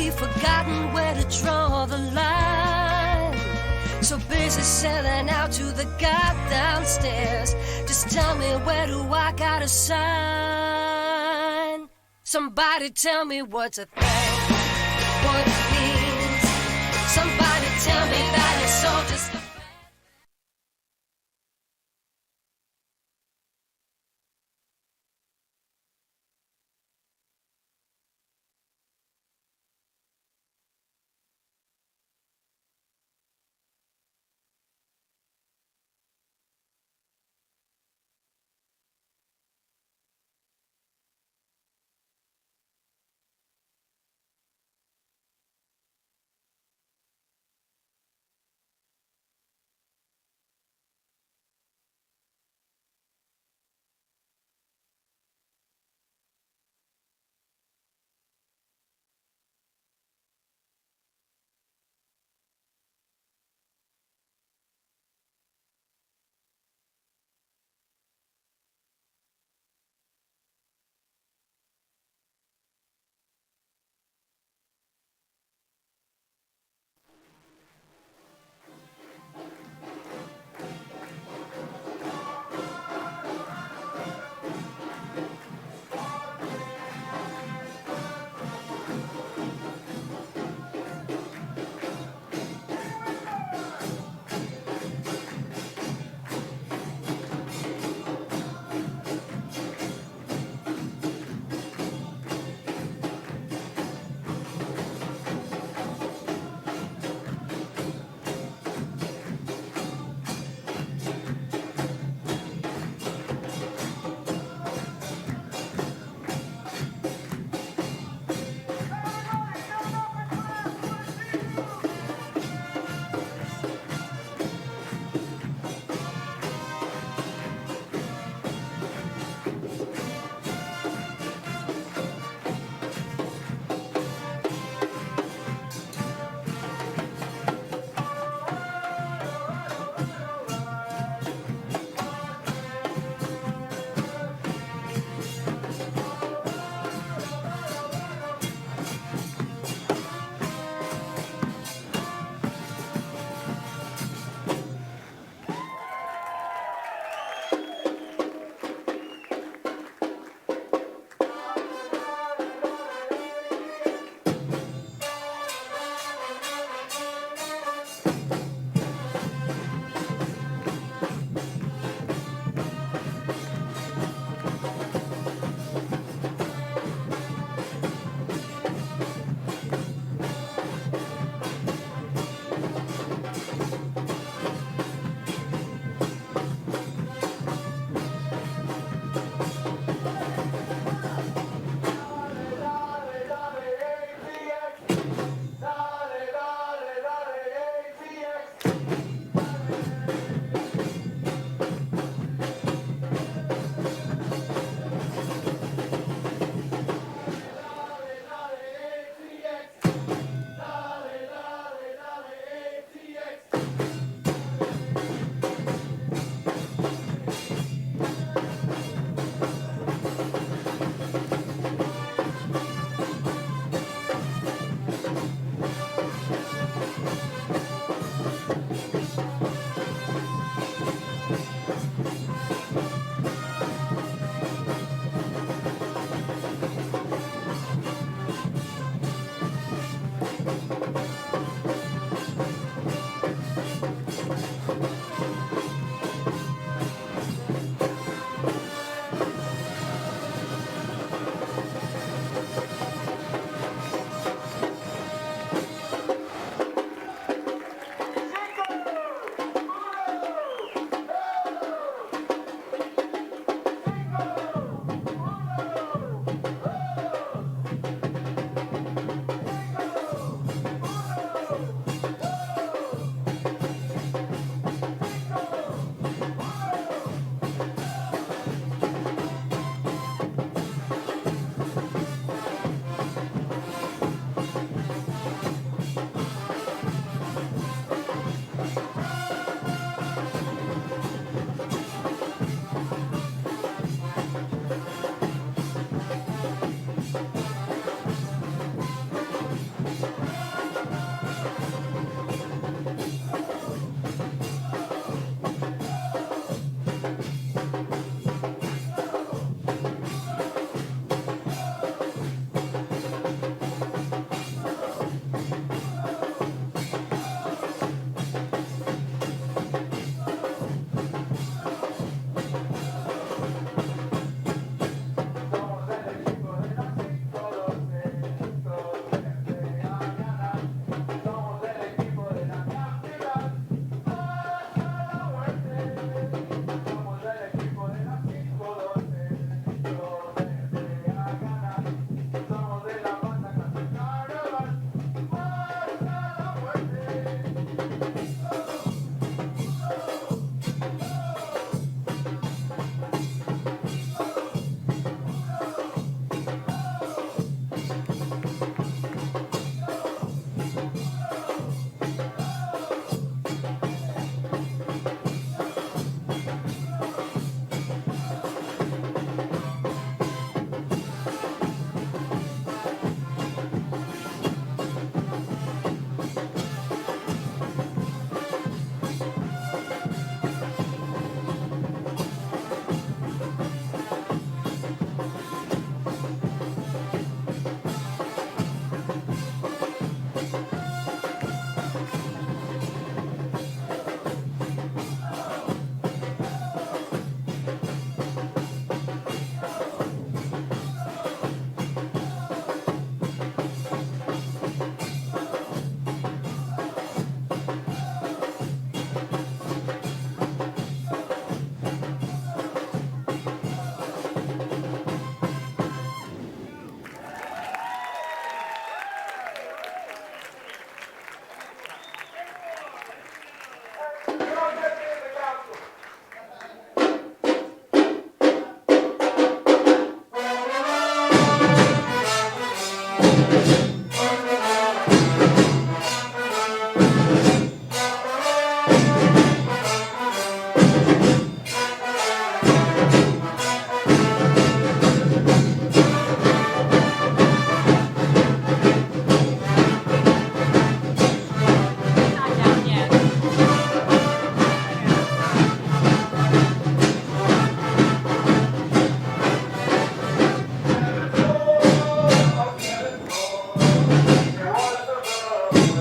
we've forgotten where to draw the line. So busy selling out to the god downstairs. Just tell me, where do I gotta sign? Somebody tell me what's a thing, what it means. Somebody tell me that it's all just a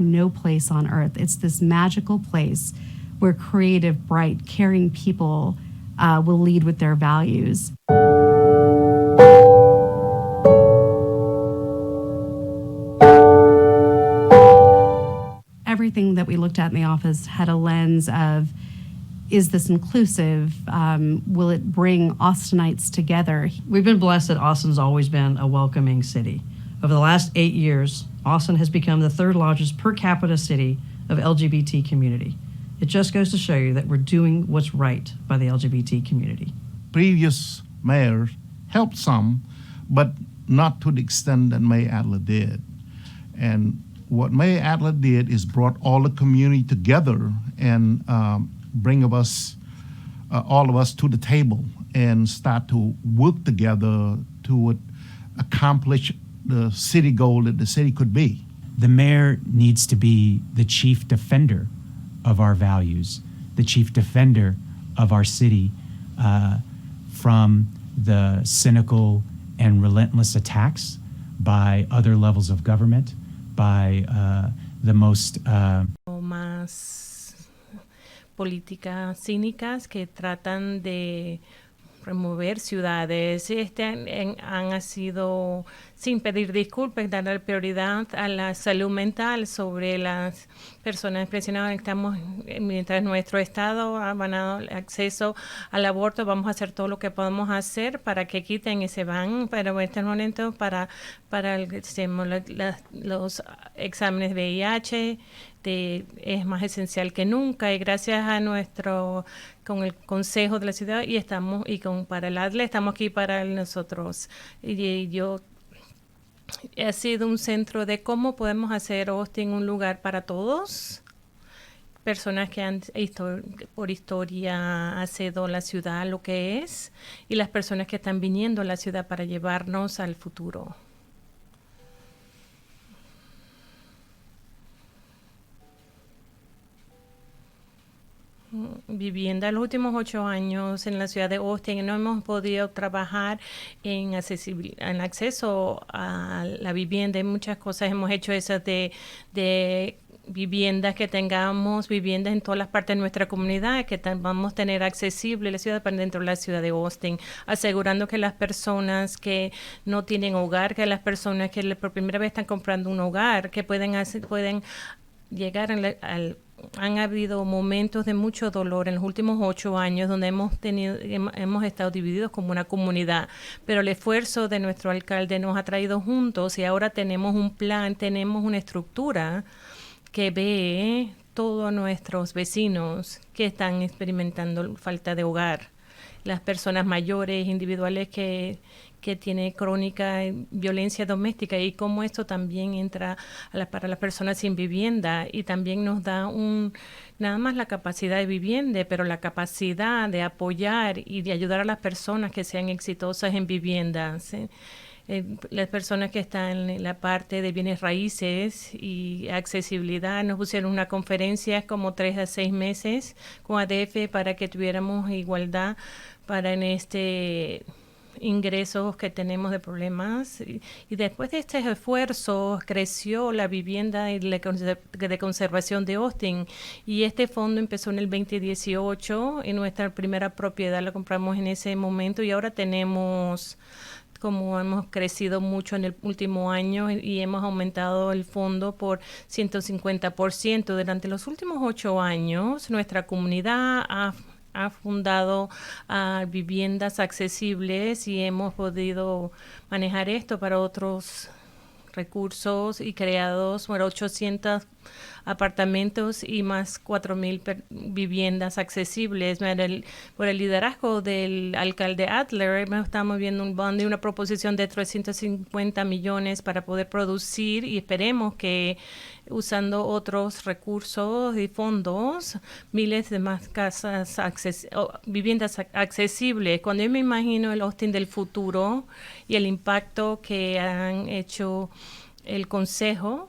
no place on earth. It's this magical place where creative, bright, caring people will lead with their values. Everything that we looked at in the office had a lens of, is this inclusive? Will it bring Austinites together? We've been blessed that Austin's always been a welcoming city. Over the last 8 years, Austin has become the third largest per capita city of LGBT community. It just goes to show you that we're doing what's right by the LGBT community. Previous mayors helped some, but not to the extent that Mayor Adler did. And what Mayor Adler did is brought all the community together and bring of us, all of us to the table and start to work together to accomplish the city goal that the city could be. The mayor needs to be the chief defender of our values, the chief defender of our city from the cynical and relentless attacks by other levels of government, by the most más políticas cínicas que tratan de remover ciudades. Han sido, sin pedir disculpas, dar prioridad a la salud mental sobre las personas presionadas. Mientras nuestro Estado ha ganado acceso al aborto, vamos a hacer todo lo que podemos hacer para que quiten ese ban, pero en este momento para los exámenes de VIH es más esencial que nunca, y gracias a con el Consejo de la Ciudad para el Adler estamos aquí para nosotros. Ha sido un centro de cómo podemos hacer Austin un lugar para todos, personas que por historia ha sido la ciudad lo que es, y las personas que están viniendo a la ciudad para llevarnos al futuro. Vivienda. Los últimos 8 años en la ciudad de Austin no hemos podido trabajar en acceso a la vivienda. Hay muchas cosas hemos hecho esas de viviendas, que tengamos viviendas en todas las partes de nuestra comunidad, que vamos a tener accesible la ciudad para dentro de la ciudad de Austin, asegurando que las personas que no tienen hogar, que las personas que por primera vez están comprando un hogar, que pueden llegar han habido momentos de mucho dolor en los últimos 8 años donde hemos estado divididos como una comunidad, pero el esfuerzo de nuestro alcalde nos ha traído juntos y ahora tenemos un plan, tenemos una estructura que ve todos nuestros vecinos que están experimentando falta de hogar, las personas mayores, individuales que tiene crónica violencia doméstica, y cómo esto también entra para las personas sin vivienda, y también nos da nada más la capacidad de vivienda, pero la capacidad de apoyar y de ayudar a las personas que sean exitosas en viviendas. Las personas que están en la parte de bienes raíces y accesibilidad nos pusieron una conferencia como 3 a 6 meses con ADF para que tuviéramos igualdad para ingresos que tenemos de problemas, y después de estos esfuerzos creció la vivienda de conservación de Austin, y este fondo empezó en el 2018 y nuestra primera propiedad la compramos en ese momento, y ahora como hemos crecido mucho en el último año y hemos aumentado el fondo por 150%. Durante los últimos 8 años, nuestra comunidad ha fundado viviendas accesibles y hemos podido manejar esto para otros recursos y creados 800 apartamentos y más 4,000 viviendas accesibles. Por el liderazgo del alcalde Adler, estamos viendo un bond y una proposición de 350 millones para poder producir, y esperemos que usando otros recursos y fondos, miles de más viviendas accesibles. Cuando yo me imagino el Austin del futuro y el impacto que han hecho el consejo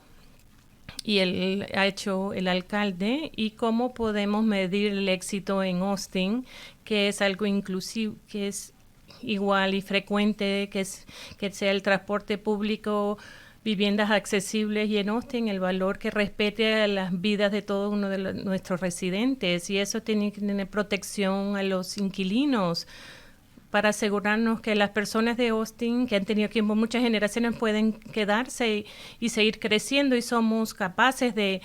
y ha hecho el alcalde, y cómo podemos medir el éxito en Austin, que es algo inclusivo, que es igual y frecuente, que sea el transporte público viviendas accesibles y en Austin el valor que respete a las vidas de todos uno de nuestros residentes, y eso tiene que tener protección a los inquilinos para asegurarnos que las personas de Austin que han tenido aquí por muchas generaciones pueden quedarse y seguir creciendo, y somos capaces de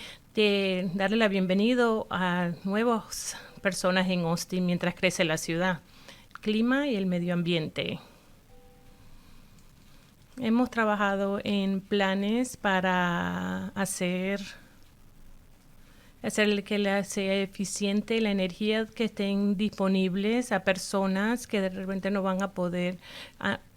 darle la bienvenida a nuevas personas en Austin mientras crece la ciudad, el clima y el medio ambiente. Hemos trabajado en planes para hacer que sea eficiente la energía que estén disponibles a personas que de repente no van a poder.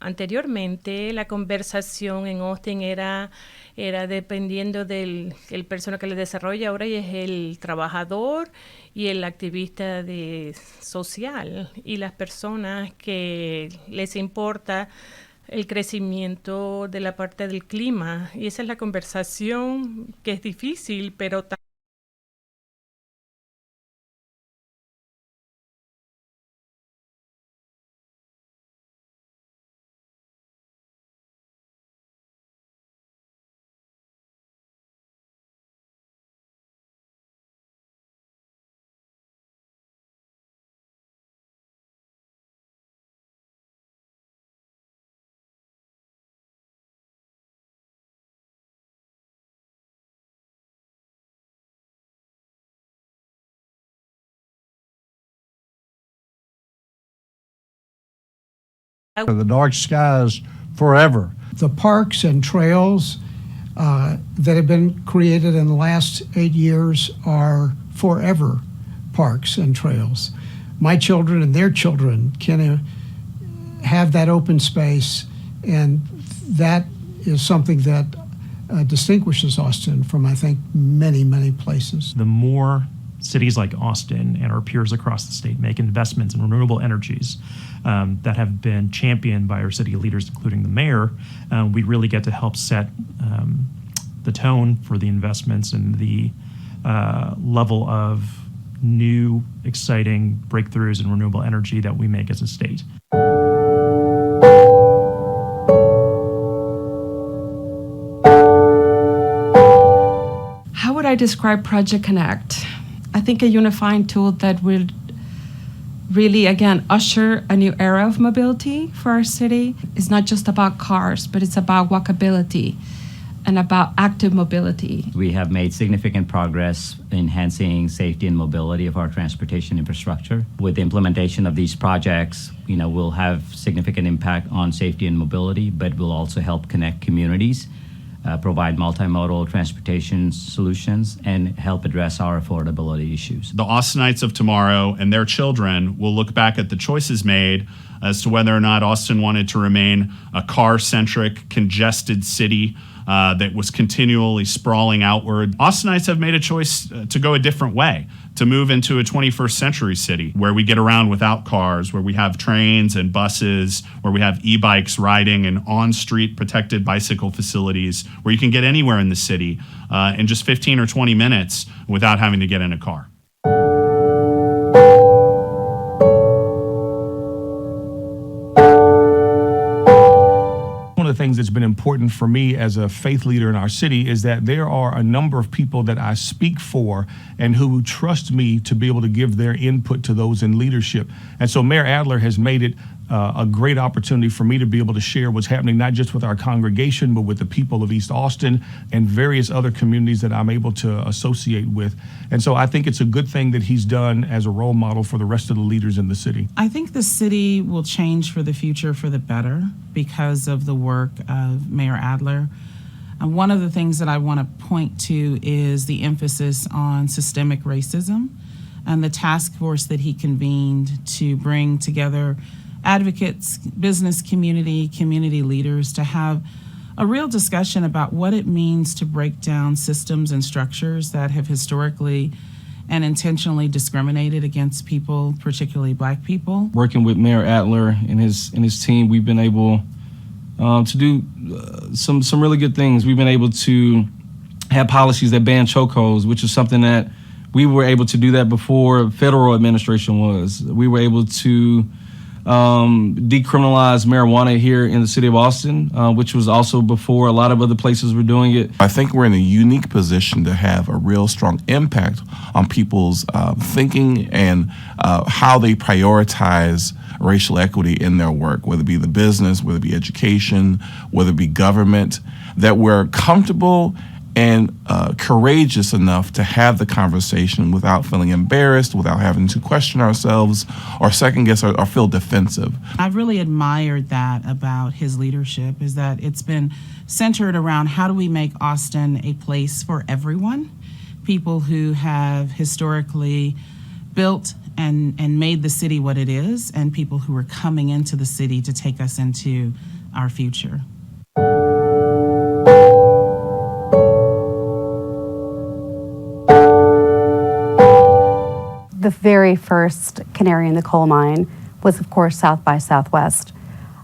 Anteriormente la conversación en Austin era dependiendo del persona que le desarrolla, ahora es el trabajador y el activista social y las personas que les importa el crecimiento de la parte del clima, y esa es la conversación que es difícil, pero The dark skies forever. The parks and trails that have been created in the last 8 years are forever parks and trails. My children and their children can have that open space, and that is something that distinguishes Austin from, I think, many, many places. The more cities like Austin and our peers across the state make investments in renewable energies that have been championed by our city leaders, including the mayor, we really get to help set the tone for the investments and the level of new, exciting breakthroughs in renewable energy that we make as a state. How would I describe Project Connect? I think a unifying tool that will really, again, usher a new era of mobility for our city. It's not just about cars, but it's about walkability and about active mobility. We have made significant progress enhancing safety and mobility of our transportation infrastructure. With the implementation of these projects, we'll have significant impact on safety and mobility, but we'll also help connect communities, provide multimodal transportation solutions, and help address our affordability issues. The Austinites of tomorrow and their children will look back at the choices made as to whether or not Austin wanted to remain a car-centric, congested city that was continually sprawling outward. Austinites have made a choice to go a different way, to move into a 21st century city where we get around without cars, where we have trains and buses, where we have e-bikes riding and on-street protected bicycle facilities, where you can get anywhere in the city in just 15 or 20 minutes without having to get in a car. One of the things that's been important for me as a faith leader in our city is that there are a number of people that I speak for and who trust me to be able to give their input to those in leadership. And so Mayor Adler has made it a great opportunity for me to be able to share what's happening, not just with our congregation, but with the people of East Austin and various other communities that I'm able to associate with. And so I think it's a good thing that he's done as a role model for the rest of the leaders in the city. I think the city will change for the future for the better because of the work of Mayor Adler. And one of the things that I want to point to is the emphasis on systemic racism and the task force that he convened to bring together advocates, business community leaders to have a real discussion about what it means to break down systems and structures that have historically and intentionally discriminated against people, particularly Black people. Working with Mayor Adler and his team, we've been able to do some really good things. We've been able to have policies that ban chokeholds, which is something that we were able to do that before federal administration was. We were able to decriminalize marijuana here in the city of Austin, which was also before a lot of other places were doing it. I think we're in a unique position to have a real strong impact on people's thinking and how they prioritize racial equity in their work, whether it be the business, whether it be education, whether it be government, that we're comfortable and courageous enough to have the conversation without feeling embarrassed, without having to question ourselves or second guess or feel defensive. I've really admired that about his leadership, is that it's been centered around how do we make Austin a place for everyone, people who have historically built and made the city what it is, and people who are coming into the city to take us into our future. The very first canary in the coal mine was, of course, South by Southwest.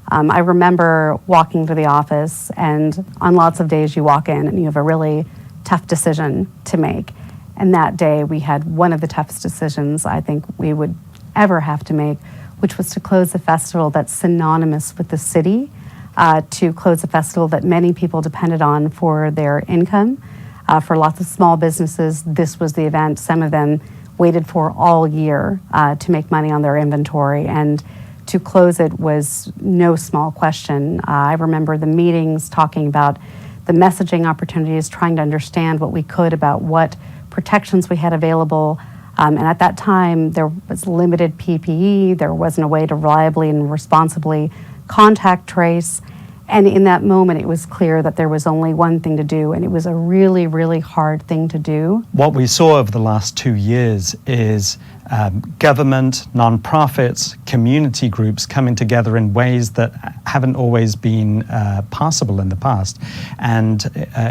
I remember walking to the office, and on lots of days you walk in and you have a really tough decision to make. And that day we had one of the toughest decisions I think we would ever have to make, which was to close a festival that's synonymous with the city, to close a festival that many people depended on for their income. For lots of small businesses, this was the event. Some of them waited for all year to make money on their inventory, and to close it was no small question. I remember the meetings talking about the messaging opportunities, trying to understand what we could about what protections we had available. And at that time, there was limited PPE. There wasn't a way to reliably and responsibly contact trace. And in that moment, it was clear that there was only one thing to do, and it was a really, really hard thing to do. What we saw over the last 2 years is government, nonprofits, community groups coming together in ways that haven't always been possible in the past, and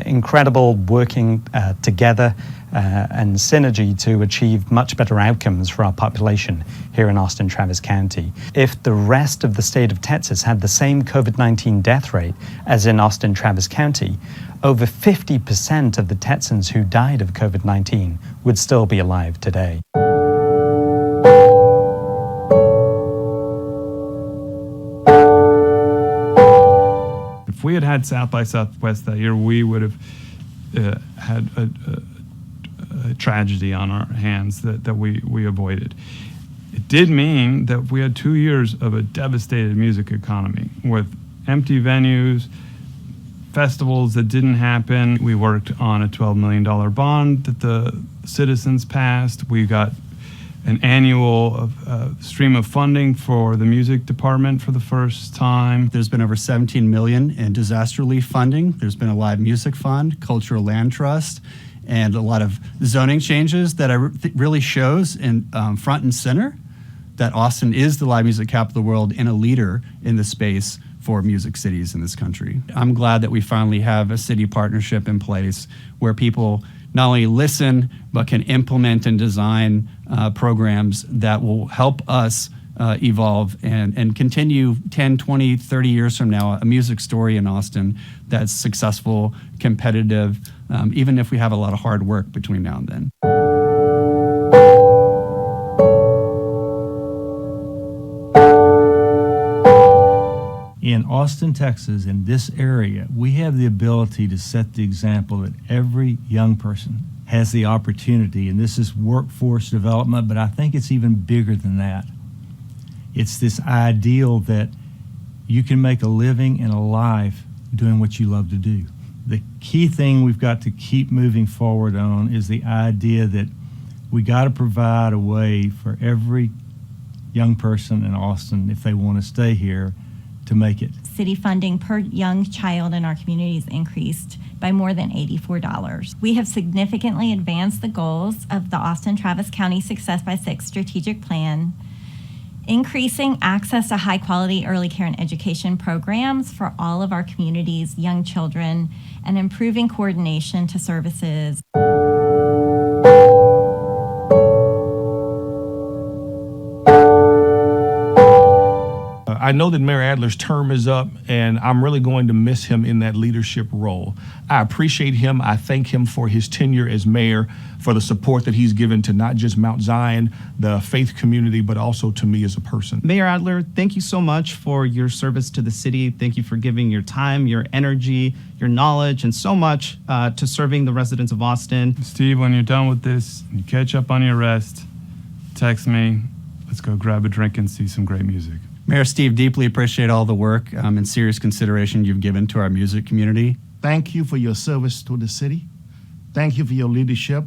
incredible working together and synergy to achieve much better outcomes for our population here in Austin, Travis County. If the rest of the state of Texas had the same COVID-19 death rate as in Austin, Travis County, over 50% of the Texans who died of COVID-19 would still be alive today. If we had had South by Southwest that year, we would have had a tragedy on our hands that we avoided. It did mean that we had 2 years of a devastated music economy with empty venues, festivals that didn't happen. We worked on a $12 million bond that the citizens passed. We got an annual stream of funding for the music department for the first time. There's been over $17 million in disaster relief funding. There's been a live music fund, cultural land trust, and a lot of zoning changes that really shows in front and center that Austin is the live music capital of the world and a leader in the space for music cities in this country. I'm glad that we finally have a city partnership in place where people not only listen, but can implement and design programs that will help us evolve and continue 10, 20, 30 years from now, a music story in Austin that's successful, competitive, even if we have a lot of hard work between now and then. In Austin, Texas, in this area, we have the ability to set the example that every young person has the opportunity, and this is workforce development, but I think it's even bigger than that. It's this ideal that you can make a living and a life doing what you love to do. The key thing we've got to keep moving forward on is the idea that we got to provide a way for every young person in Austin, if they want to stay here, to make it. City funding per young child in our communities increased by more than $84. We have significantly advanced the goals of the Austin-Travis County Success by 6 strategic plan, increasing access to high-quality early care and education programs for all of our communities' young children, and improving coordination to services. I know that Mayor Adler's term is up, and I'm really going to miss him in that leadership role. I appreciate him. I thank him for his tenure as mayor, for the support that he's given to not just Mount Zion, the faith community, but also to me as a person. Mayor Adler, thank you so much for your service to the city. Thank you for giving your time, your energy, your knowledge, and so much to serving the residents of Austin. Steve, when you're done with this, you catch up on your rest, text me. Let's go grab a drink and see some great music. Mayor Steve, deeply appreciate all the work and serious consideration you've given to our music community. Thank you for your service to the city. Thank you for your leadership.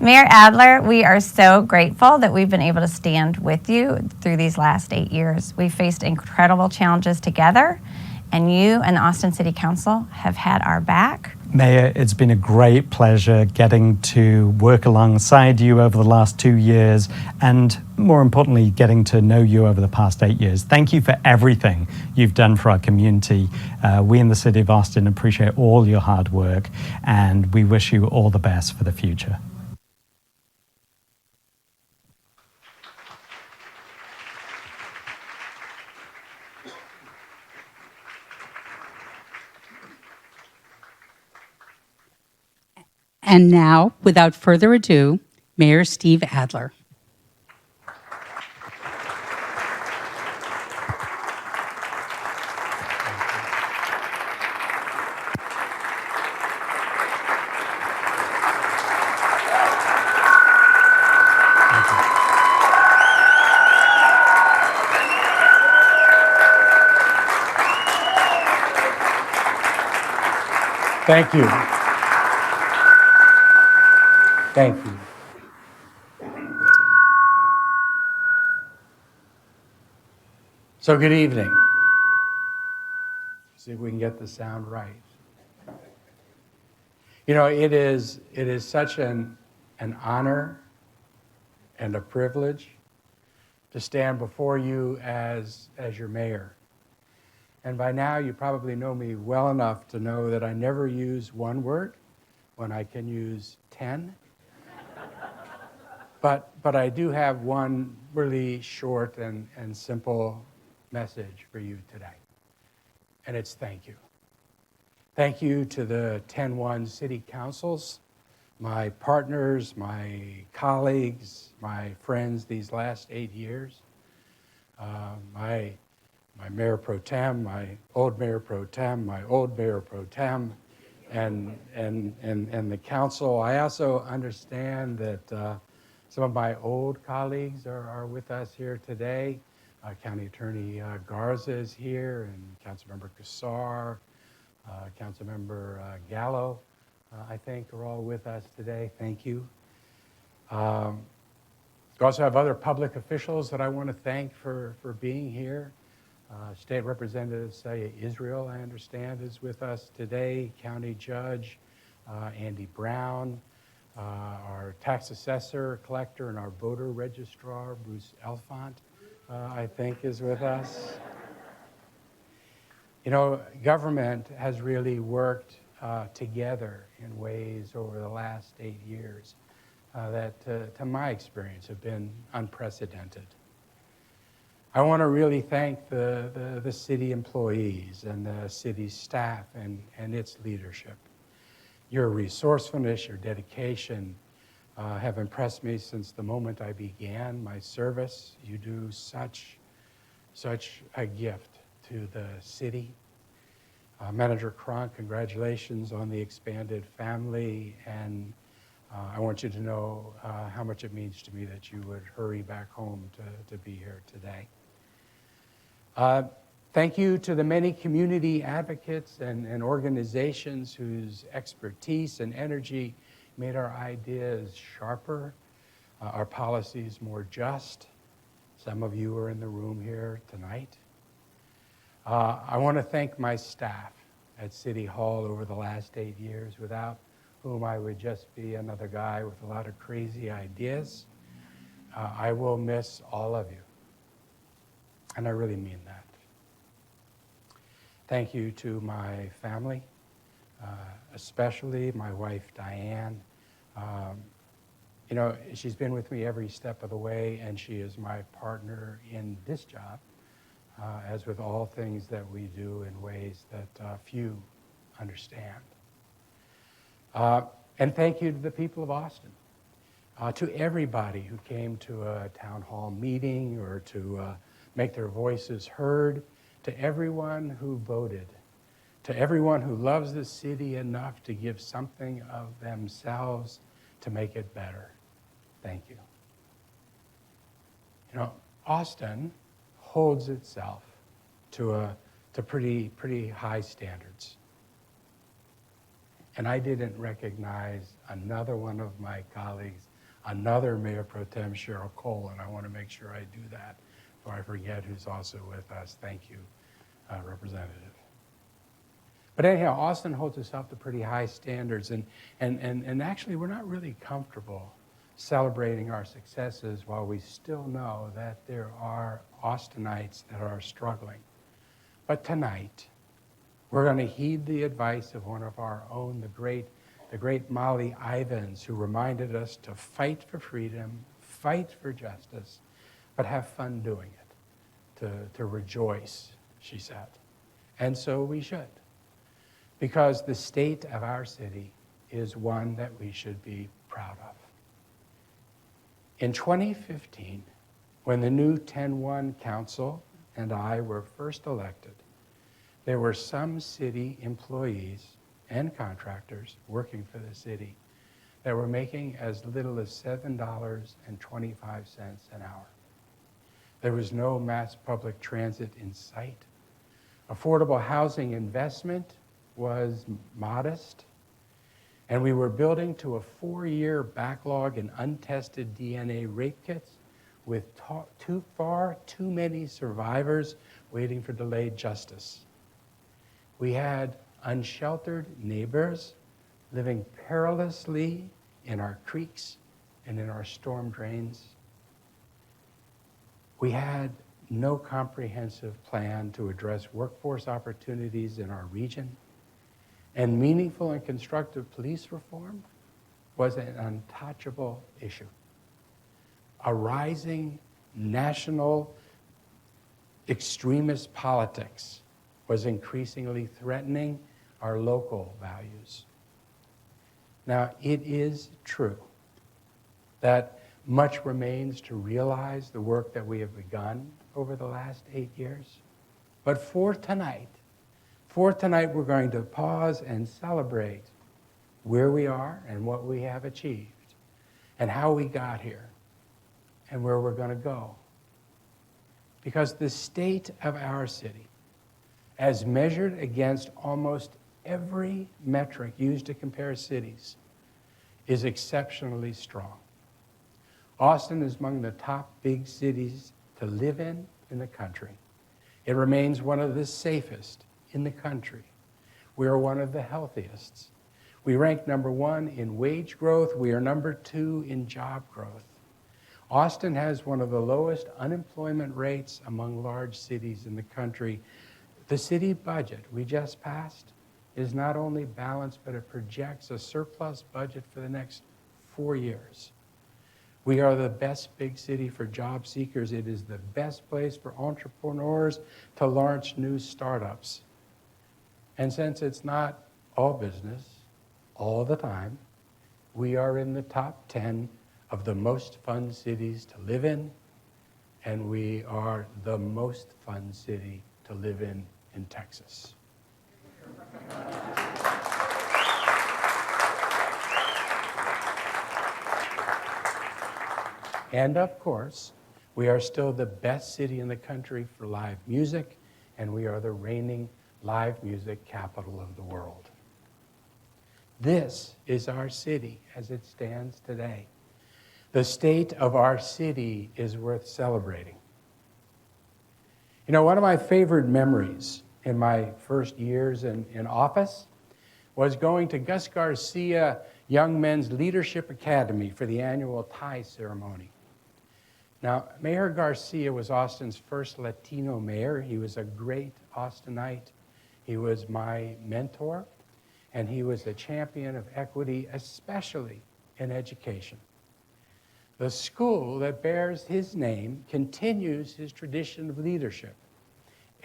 Mayor Adler, we are so grateful that we've been able to stand with you through these last 8 years. We've faced incredible challenges together, and you and the Austin City Council have had our back. Mayor, it's been a great pleasure getting to work alongside you over the last 2 years, and more importantly, getting to know you over the past 8 years. Thank you for everything you've done for our community. We in the City of Austin appreciate all your hard work, and we wish you all the best for the future. And now, without further ado, Mayor Steve Adler. Thank you. Thank you. So good evening. See if we can get the sound right. You know, it is such an honor and a privilege to stand before you as your mayor. And by now you probably know me well enough to know that I never use one word when I can use 10. But I do have one really short and simple message for you today. And it's thank you. Thank you to the 10-1 city councils, my partners, my colleagues, my friends these last 8 years. My mayor pro tem, my old mayor pro tem, my old mayor pro tem, and the council. I also understand that some of my old colleagues are with us here today. County Attorney Garza is here, and Councilmember Cassar, Councilmember Gallo, I think, are all with us today. Thank you. We also have other public officials that I want to thank for being here. State Representative Saya Israel, I understand, is with us today. County Judge Andy Brown. Our tax assessor, collector, and our voter registrar, Bruce Elfont, I think is with us. You know, government has really worked together in ways over the last 8 years that, to my experience, have been unprecedented. I want to really thank the city employees and the city staff and its leadership. Your resourcefulness, your dedication have impressed me since the moment I began my service. You do such a gift to the city. Manager Cronk, congratulations on the expanded family, and I want you to know how much it means to me that you would hurry back home to be here today. Thank you to the many community advocates and organizations whose expertise and energy made our ideas sharper, our policies more just. Some of you are in the room here tonight. I want to thank my staff at City Hall over the last 8 years, without whom I would just be another guy with a lot of crazy ideas. I will miss all of you, and I really mean that. Thank you to my family, especially my wife, Diane. You know, she's been with me every step of the way, and she is my partner in this job as with all things that we do in ways that few understand. And thank you to the people of Austin, to everybody who came to a town hall meeting or to make their voices heard, to everyone who voted, to everyone who loves the city enough to give something of themselves to make it better. Thank you. You know, Austin holds itself to pretty high standards. And I didn't recognize another one of my colleagues, another Mayor Pro Tem Cheryl Cole, and I want to make sure I do that before I forget who's also with us. Thank you, Representative. But anyhow, Austin holds itself to pretty high standards, and actually we're not really comfortable celebrating our successes while we still know that there are Austinites that are struggling. But tonight, we're going to heed the advice of one of our own, the great Molly Ivins, who reminded us to fight for freedom, fight for justice, but have fun doing it, to rejoice, she said. And so we should, because the state of our city is one that we should be proud of. In 2015, when the new 10-1 council and I were first elected, there were some city employees and contractors working for the city that were making as little as $7.25 an hour. There was no mass public transit in sight. Affordable housing investment was modest. And we were building to a 4-year backlog in untested DNA rape kits with far too many survivors waiting for delayed justice. We had unsheltered neighbors living perilously in our creeks and in our storm drains. We had no comprehensive plan to address workforce opportunities in our region. And meaningful and constructive police reform was an untouchable issue. A rising national extremist politics was increasingly threatening our local values. Now, it is true that much remains to realize the work that we have begun over the last 8 years. But for tonight, we're going to pause and celebrate where we are and what we have achieved and how we got here and where we're going to go. Because the state of our city, as measured against almost every metric used to compare cities, is exceptionally strong. Austin is among the top big cities to live in the country. It remains one of the safest in the country. We are one of the healthiest. We rank number 1 in wage growth. We are number 2 in job growth. Austin has one of the lowest unemployment rates among large cities in the country. The city budget we just passed is not only balanced, but it projects a surplus budget for the next 4 years. We are the best big city for job seekers. It is the best place for entrepreneurs to launch new startups. And since it's not all business all the time, we are in the top 10 of the most fun cities to live in, and we are the most fun city to live in Texas. And of course, we are still the best city in the country for live music, and we are the reigning live music capital of the world. This is our city as it stands today. The state of our city is worth celebrating. You know, one of my favorite memories in my first years in office was going to Gus Garcia Young Men's Leadership Academy for the annual tie ceremony. Now, Mayor Garcia was Austin's first Latino mayor. He was a great Austinite. He was my mentor, and he was a champion of equity, especially in education. The school that bears his name continues his tradition of leadership.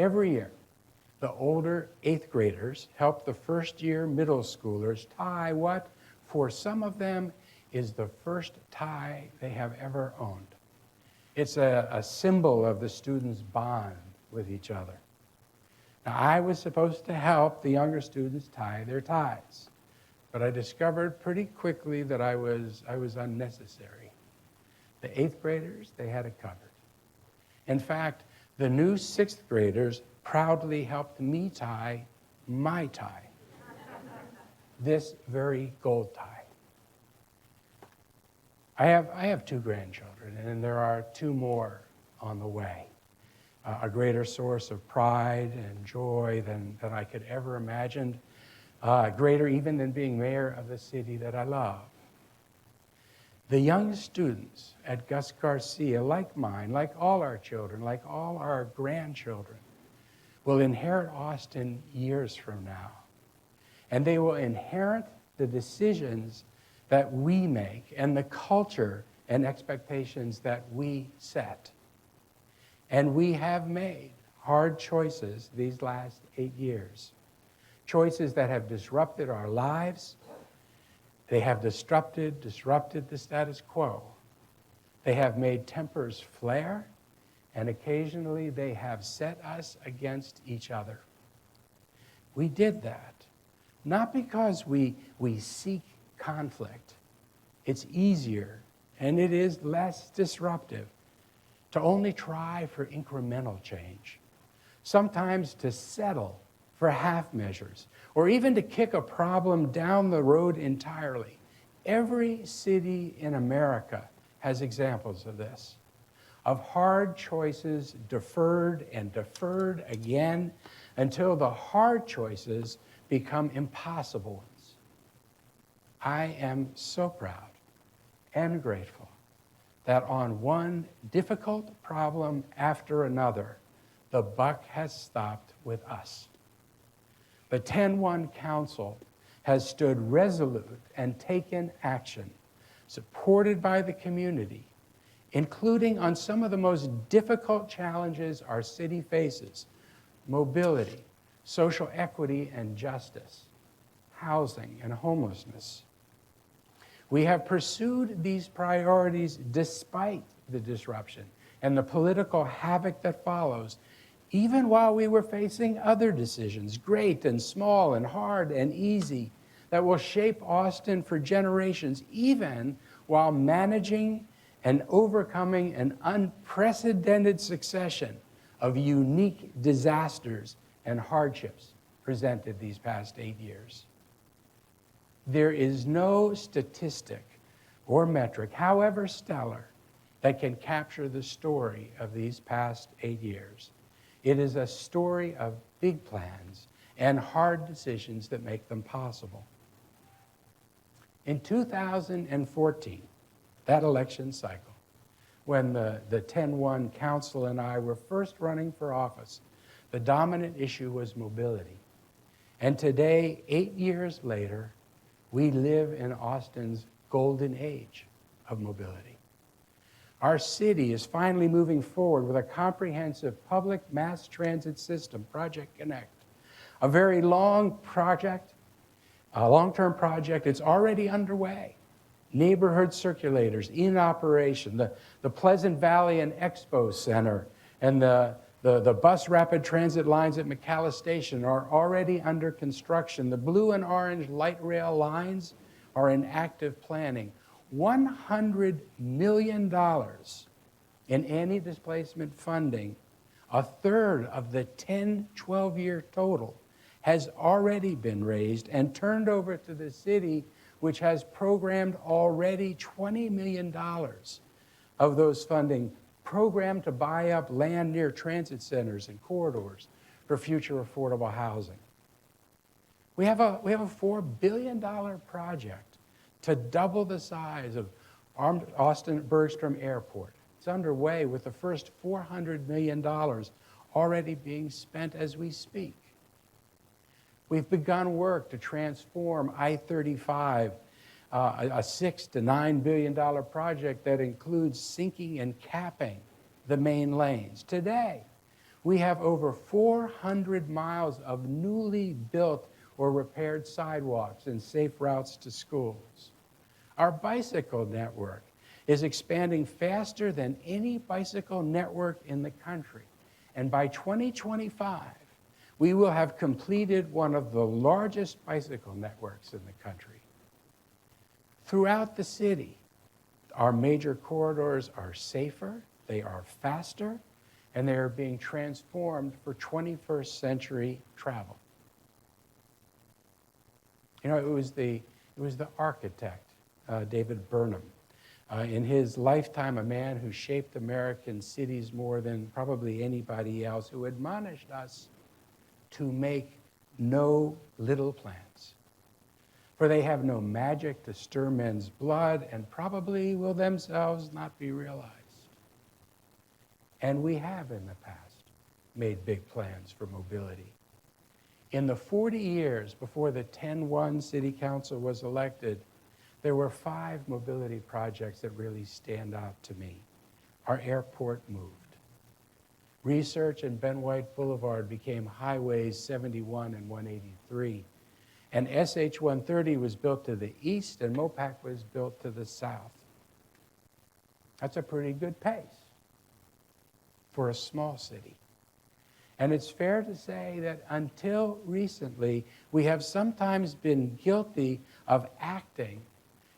Every year, the older 8th graders help the first-year middle schoolers tie what, for some of them, is the first tie they have ever owned. It's a symbol of the students' bond with each other. Now, I was supposed to help the younger students tie their ties, but I discovered pretty quickly that I was unnecessary. The 8th graders, they had it covered. In fact, the new 6th graders proudly helped me tie my tie, this very gold tie. I have 2 grandchildren, and there are 2 more on the way. A greater source of pride and joy than I could ever imagine, greater even than being mayor of the city that I love. The young students at Gus Garcia, like mine, like all our children, like all our grandchildren, will inherit Austin years from now. And they will inherit the decisions that we make and the culture and expectations that we set. And we have made hard choices these last 8 years. Choices that have disrupted our lives. They have disrupted the status quo. They have made tempers flare, and occasionally they have set us against each other. We did that, not because we seek conflict. It's easier, and it is less disruptive to only try for incremental change, sometimes to settle for half measures, or even to kick a problem down the road entirely. Every city in America has examples of this, of hard choices deferred and deferred again until the hard choices become impossible ones. I am so proud and grateful that on one difficult problem after another, the buck has stopped with us. The 10-1 Council has stood resolute and taken action, supported by the community, including on some of the most difficult challenges our city faces: mobility, social equity and justice, housing and homelessness. We have pursued these priorities despite the disruption and the political havoc that follows, even while we were facing other decisions, great and small and hard and easy, that will shape Austin for generations, even while managing and overcoming an unprecedented succession of unique disasters and hardships presented these past 8 years. There is no statistic or metric, however stellar, that can capture the story of these past 8 years. It is a story of big plans and hard decisions that make them possible. In 2014, that election cycle, when the 10-1 Council and I were first running for office, the dominant issue was mobility. And today, 8 years later, we live in Austin's golden age of mobility. Our city is finally moving forward with a comprehensive public mass transit system, Project Connect, a very long project, a long-term project. It's already underway. Neighborhood circulators in operation, the Pleasant Valley and Expo Center, and the bus rapid transit lines at McAllis Station are already under construction. The blue and orange light rail lines are in active planning. $100 million in anti-displacement funding, a third of the 10-12-year total, has already been raised and turned over to the city, which has programmed already $20 million of those funding, programmed to buy up land near transit centers and corridors for future affordable housing. We have a $4 billion project to double the size of Austin Bergstrom Airport. It's underway with the first $400 million already being spent as we speak. We've begun work to transform I-35, a $6 to $9 billion project that includes sinking and capping the main lanes. Today, We have over 400 miles of newly built or repaired sidewalks and safe routes to schools. Our bicycle network is expanding faster than any bicycle network in the country. And by 2025, we will have completed one of the largest bicycle networks in the country. Throughout the city, our major corridors are safer, they are faster, and they are being transformed for 21st century travel. You know, it was the architect, David Burnham, in his lifetime, a man who shaped American cities more than probably anybody else, who admonished us to make no little plans, for they have no magic to stir men's blood and probably will themselves not be realized. And we have in the past made big plans for mobility. In the 40 years before the 10-1 City Council was elected, there were 5 mobility projects that really stand out to me. Our airport moved. Research and Ben White Boulevard became Highways 71 and 183. And SH 130 was built to the east and Mopac was built to the south. That's a pretty good pace for a small city. And it's fair to say that until recently, we have sometimes been guilty of acting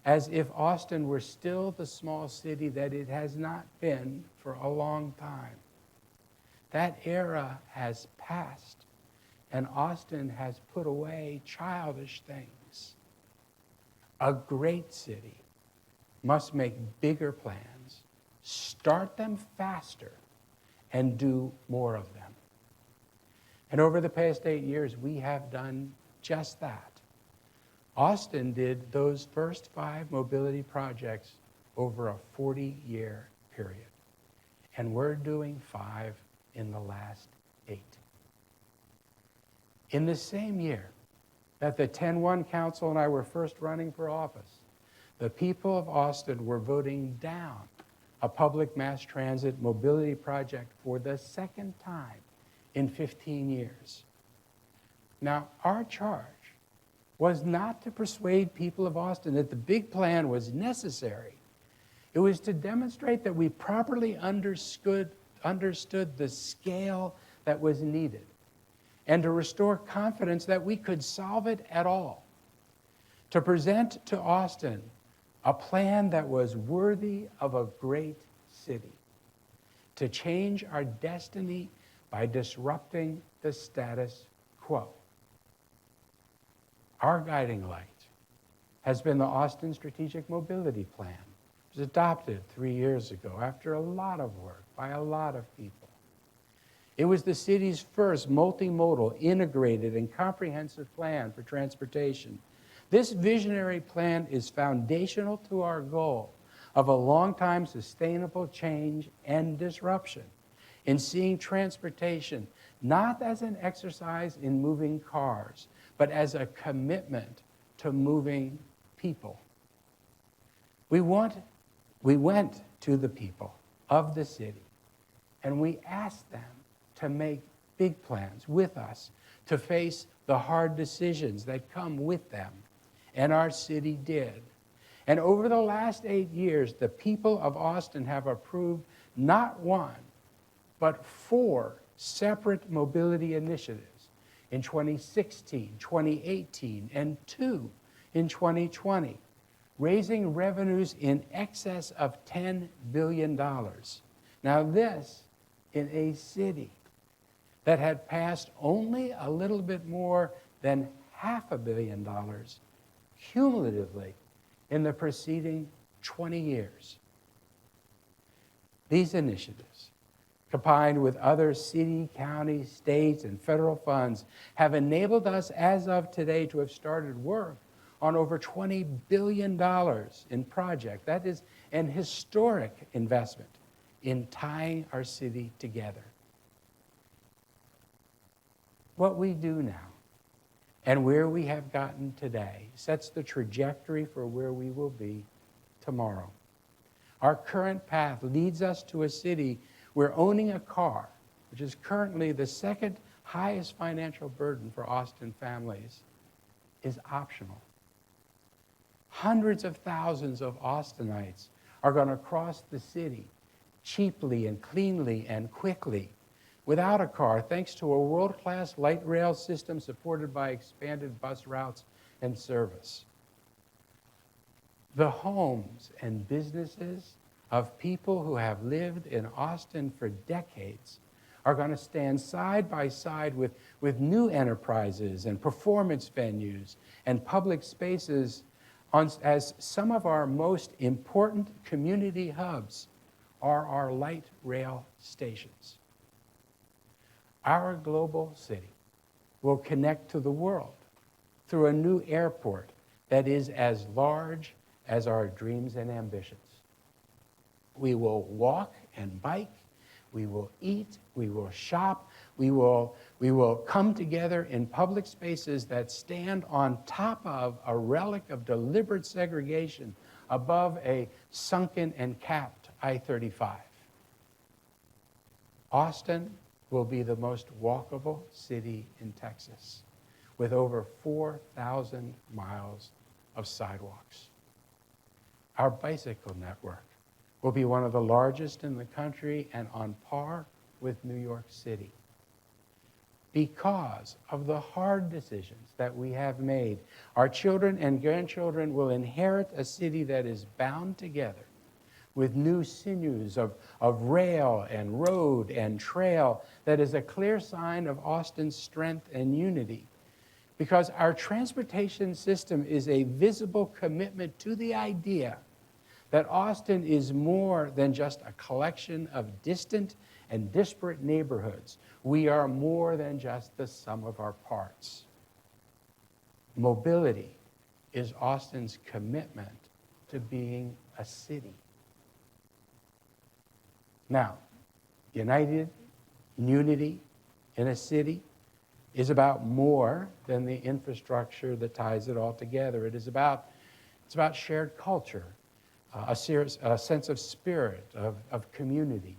as if Austin were still the small city that it has not been for a long time. That era has passed, and Austin has put away childish things. A great city must make bigger plans, start them faster, and do more of them. And over the past 8 years, we have done just that. Austin did those first 5 mobility projects over a 40-year period. And we're doing 5 in the last 8. In the same year that the 10-1 Council and I were first running for office, the people of Austin were voting down a public mass transit mobility project for the second time in 15 years. Now, our charge was not to persuade people of Austin that the big plan was necessary. It was to demonstrate that we properly understood the scale that was needed and to restore confidence that we could solve it at all. To present to Austin a plan that was worthy of a great city. To change our destiny by disrupting the status quo. Our guiding light has been the Austin Strategic Mobility Plan. It was adopted 3 years ago after a lot of work by a lot of people. It was the city's first multimodal, integrated, and comprehensive plan for transportation. This visionary plan is foundational to our goal of a long-time sustainable change and disruption in seeing transportation not as an exercise in moving cars, but as a commitment to moving people. We went to the people of the city and we asked them to make big plans with us, to face the hard decisions that come with them. And our city did. And over the last 8 years, the people of Austin have approved not 1, but 4 separate mobility initiatives in 2016, 2018, and 2 in 2020, raising revenues in excess of $10 billion. Now this in a city that had passed only a little bit more than $500 million cumulatively in the preceding 20 years. These initiatives, combined with other city, county, states, and federal funds, have enabled us as of today to have started work on over $20 billion in projects. That is an historic investment in tying our city together. What we do now and where we have gotten today sets the trajectory for where we will be tomorrow. Our current path leads us to a city where owning a car which is currently the second highest financial burden for Austin families, is optional. Hundreds of thousands of Austinites are going to cross the city cheaply and cleanly and quickly without a car, thanks to a world-class light rail system supported by expanded bus routes and service. The homes and businesses of people who have lived in Austin for decades are going to stand side by side with new enterprises and performance venues and public spaces as some of our most important community hubs are our light rail stations. Our global city will connect to the world through a new airport that is as large as our dreams and ambitions. We will walk and bike, we will eat, we will shop, we will come together in public spaces that stand on top of a relic of deliberate segregation above a sunken and capped I-35. Austin will be the most walkable city in Texas, with over 4,000 miles of sidewalks. Our bicycle network will be one of the largest in the country and on par with New York City. Because of the hard decisions that we have made, our children and grandchildren will inherit a city that is bound together with new sinews of rail and road and trail that is a clear sign of Austin's strength and unity. Because our transportation system is a visible commitment to the idea that Austin is more than just a collection of distant and disparate neighborhoods. We are more than just the sum of our parts. Mobility is Austin's commitment to being a city. Now, unity in a city is about more than the infrastructure that ties it all together. It's about shared culture, a sense of spirit, of community.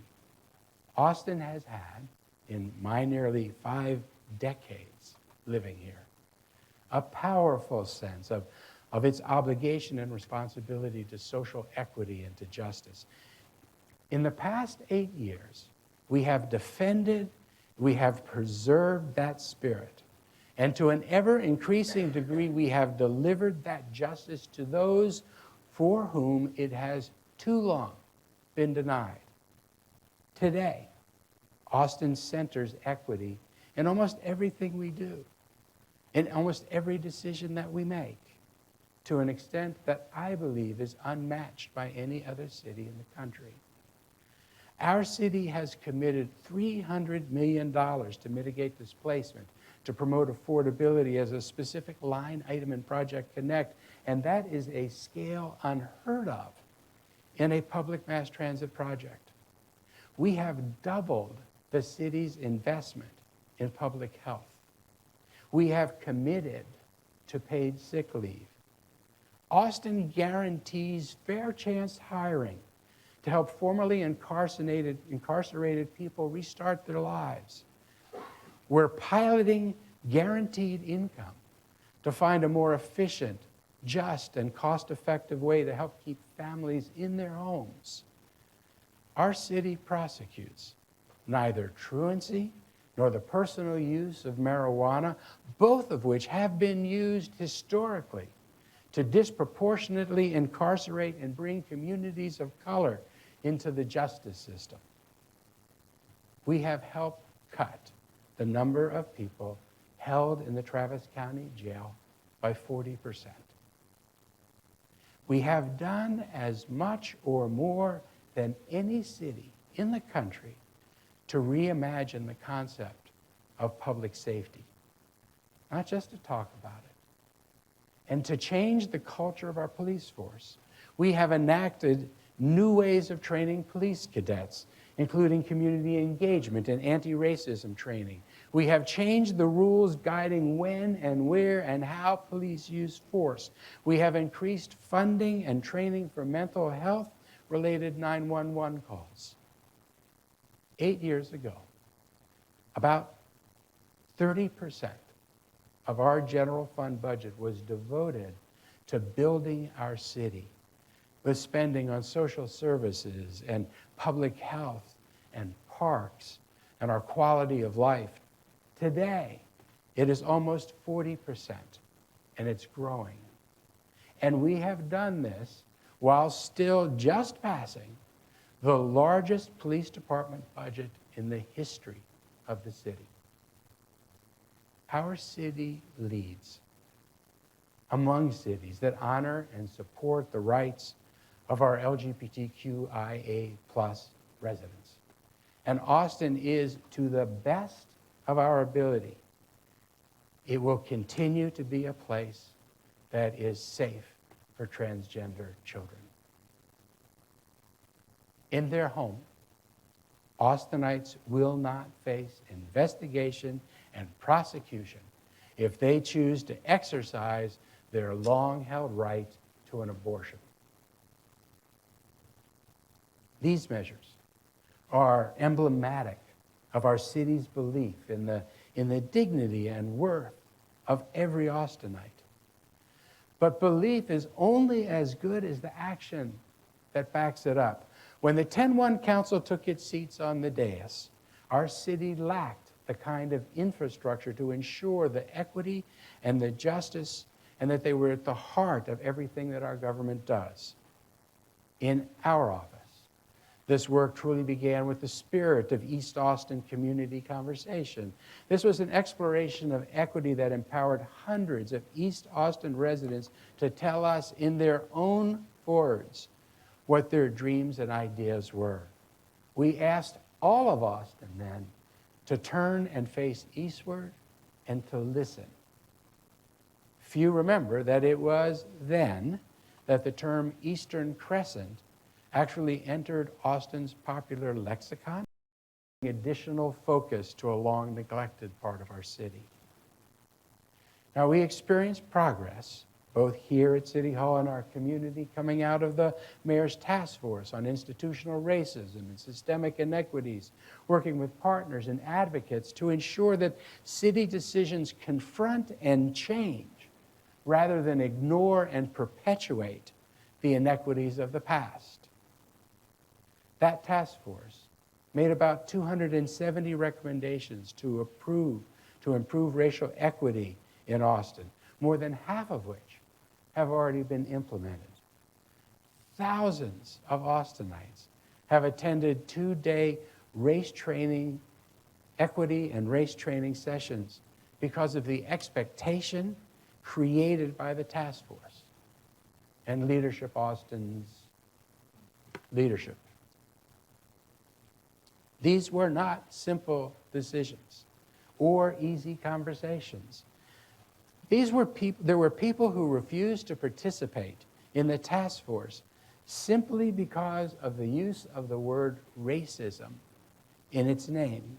Austin has had, in my nearly 5 decades living here, a powerful sense of its obligation and responsibility to social equity and to justice. In the past 8 years, we have defended, we have preserved that spirit. And to an ever-increasing degree, we have delivered that justice to those for whom it has too long been denied. Today, Austin centers equity in almost everything we do, in almost every decision that we make, to an extent that I believe is unmatched by any other city in the country. Our city has committed $300 million to mitigate displacement, to promote affordability as a specific line item in Project Connect, and that is a scale unheard of in a public mass transit project. We have doubled the city's investment in public health. We have committed to paid sick leave. Austin guarantees fair chance hiring to help formerly incarcerated people restart their lives. We're piloting guaranteed income to find a more efficient, just, and cost-effective way to help keep families in their homes. Our city prosecutes neither truancy nor the personal use of marijuana, both of which have been used historically to disproportionately incarcerate and bring communities of color into the justice system. We have helped cut the number of people held in the Travis County Jail by 40%. We have done as much or more than any city in the country to reimagine the concept of public safety, not just to talk about it, and to change the culture of our police force. We have enacted new ways of training police cadets, including community engagement and anti-racism training. We have changed the rules guiding when and where and how police use force. We have increased funding and training for mental health-related 911 calls. 8 years ago, About 30% of our general fund budget was devoted to building our city, with spending on social services and public health and parks and our quality of life. Today, it is almost 40%, and it's growing. And we have done this while still just passing the largest police department budget in the history of the city. Our city leads among cities that honor and support the rights of our LGBTQIA+ residents. And Austin is, to the best of our ability, it will continue to be a place that is safe for transgender children. In their home, Austinites will not face investigation and prosecution if they choose to exercise their long-held right to an abortion. These measures are emblematic of our city's belief in the dignity and worth of every Austinite. But belief is only as good as the action that backs it up. When the 10-1 Council took its seats on the dais, our city lacked the kind of infrastructure to ensure the equity and the justice, and that they were at the heart of everything that our government does. In our office, this work truly began with the spirit of East Austin community conversation. This was an exploration of equity that empowered hundreds of East Austin residents to tell us in their own words what their dreams and ideas were. We asked all of Austin then to turn and face eastward and to listen. Few remember that it was then that the term Eastern Crescent actually entered Austin's popular lexicon, additional focus to a long neglected part of our city. Now, we experienced progress both here at City Hall and our community coming out of the Mayor's Task Force on Institutional Racism and Systemic Inequities, working with partners and advocates to ensure that city decisions confront and change rather than ignore and perpetuate the inequities of the past. That task force made about 270 recommendations to improve racial equity in Austin, more than half of which have already been implemented. Thousands of Austinites have attended 2-day race training, equity and race training sessions because of the expectation created by the task force and Leadership Austin's leadership. These were not simple decisions or easy conversations. There were people who refused to participate in the task force simply because of the use of the word racism in its name.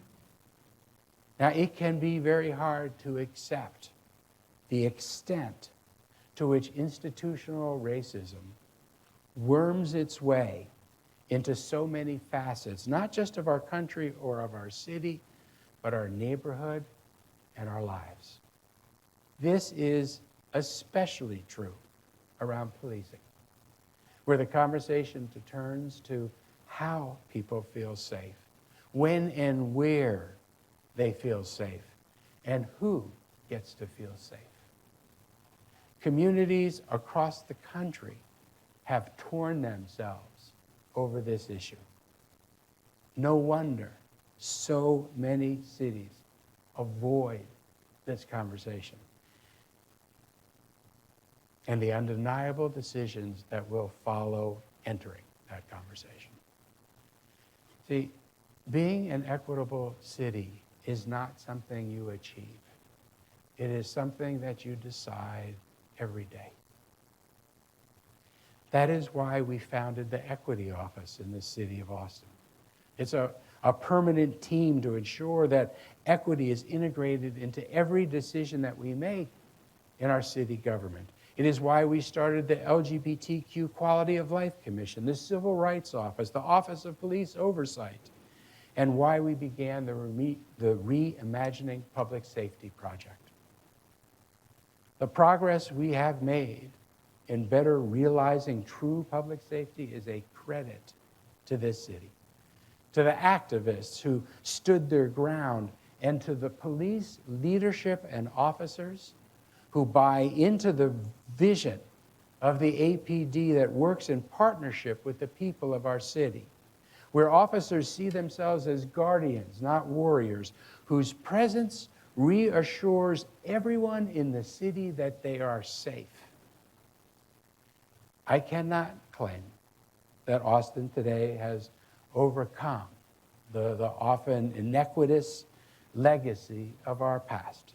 Now, it can be very hard to accept the extent to which institutional racism worms its way into so many facets, not just of our country or of our city, but our neighborhood and our lives. This is especially true around policing, where the conversation turns to how people feel safe, when and where they feel safe, and who gets to feel safe. Communities across the country have torn themselves over this issue. No wonder so many cities avoid this conversation and the undeniable decisions that will follow entering that conversation. See, being an equitable city is not something you achieve. It is something that you decide every day. That is why we founded the Equity Office in the city of Austin. It's a permanent team to ensure that equity is integrated into every decision that we make in our city government. It is why we started the LGBTQ Quality of Life Commission, the Civil Rights Office, the Office of Police Oversight. and why we began the Reimagining Public Safety Project. The progress we have made in better realizing true public safety is a credit to this city, to the activists who stood their ground, and to the police leadership and officers who buy into the vision of the APD that works in partnership with the people of our city, where officers see themselves as guardians, not warriors, whose presence reassures everyone in the city that they are safe. I cannot claim that Austin today has overcome the often iniquitous legacy of our past.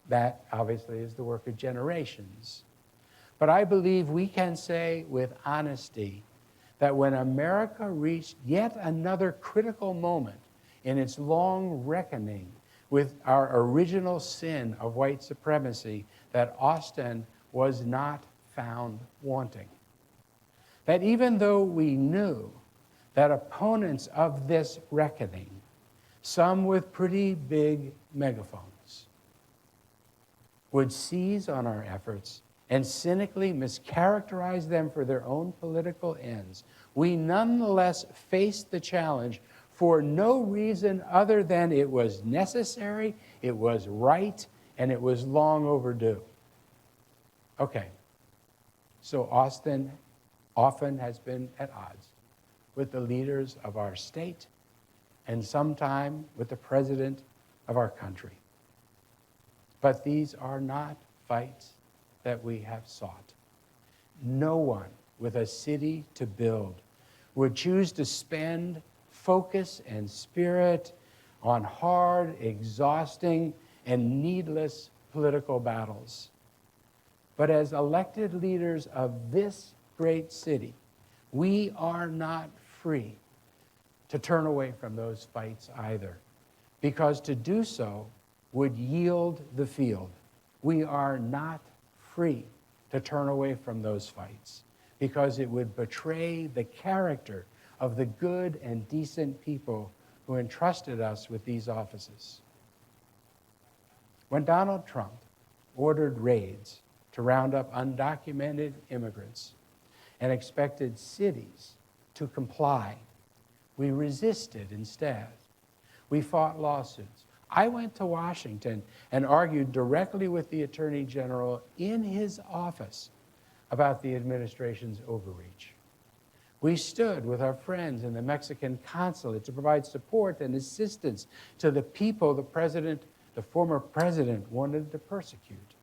That obviously is the work of generations. But I believe we can say with honesty that when America reached yet another critical moment in its long reckoning with our original sin of white supremacy, that Austin was not found wanting. That even though we knew that opponents of this reckoning, some with pretty big megaphones, would seize on our efforts and cynically mischaracterize them for their own political ends, we nonetheless faced the challenge for no reason other than it was necessary, it was right, and it was long overdue. Okay, so Austin often has been at odds with the leaders of our state and sometime with the president of our country. But these are not fights that we have sought. No one with a city to build would choose to spend focus and spirit on hard, exhausting, and needless political battles. But as elected leaders of this great city, we are not free to turn away from those fights either, because to do so would yield the field. We are not free to turn away from those fights, because it would betray the character of the good and decent people who entrusted us with these offices. When Donald Trump ordered raids to round up undocumented immigrants and expected cities to comply, we resisted instead. We fought lawsuits. I went to Washington and argued directly with the Attorney General in his office about the administration's overreach. We stood with our friends in the Mexican consulate to provide support and assistance to the people the former president wanted to persecute.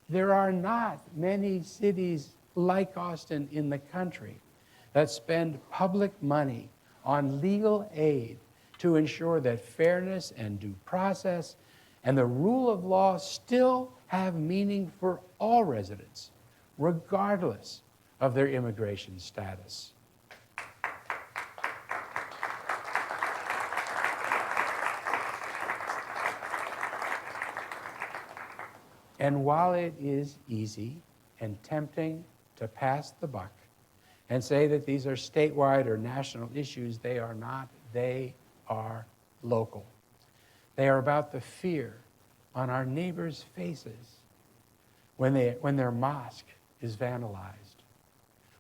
There are not many cities like Austin in the country that spend public money on legal aid to ensure that fairness and due process and the rule of law still have meaning for all residents, regardless of their immigration status. And while it is easy and tempting to pass the buck and say that these are statewide or national issues, they are not. They are local. They are about the fear on our neighbors' faces when their mosque is vandalized,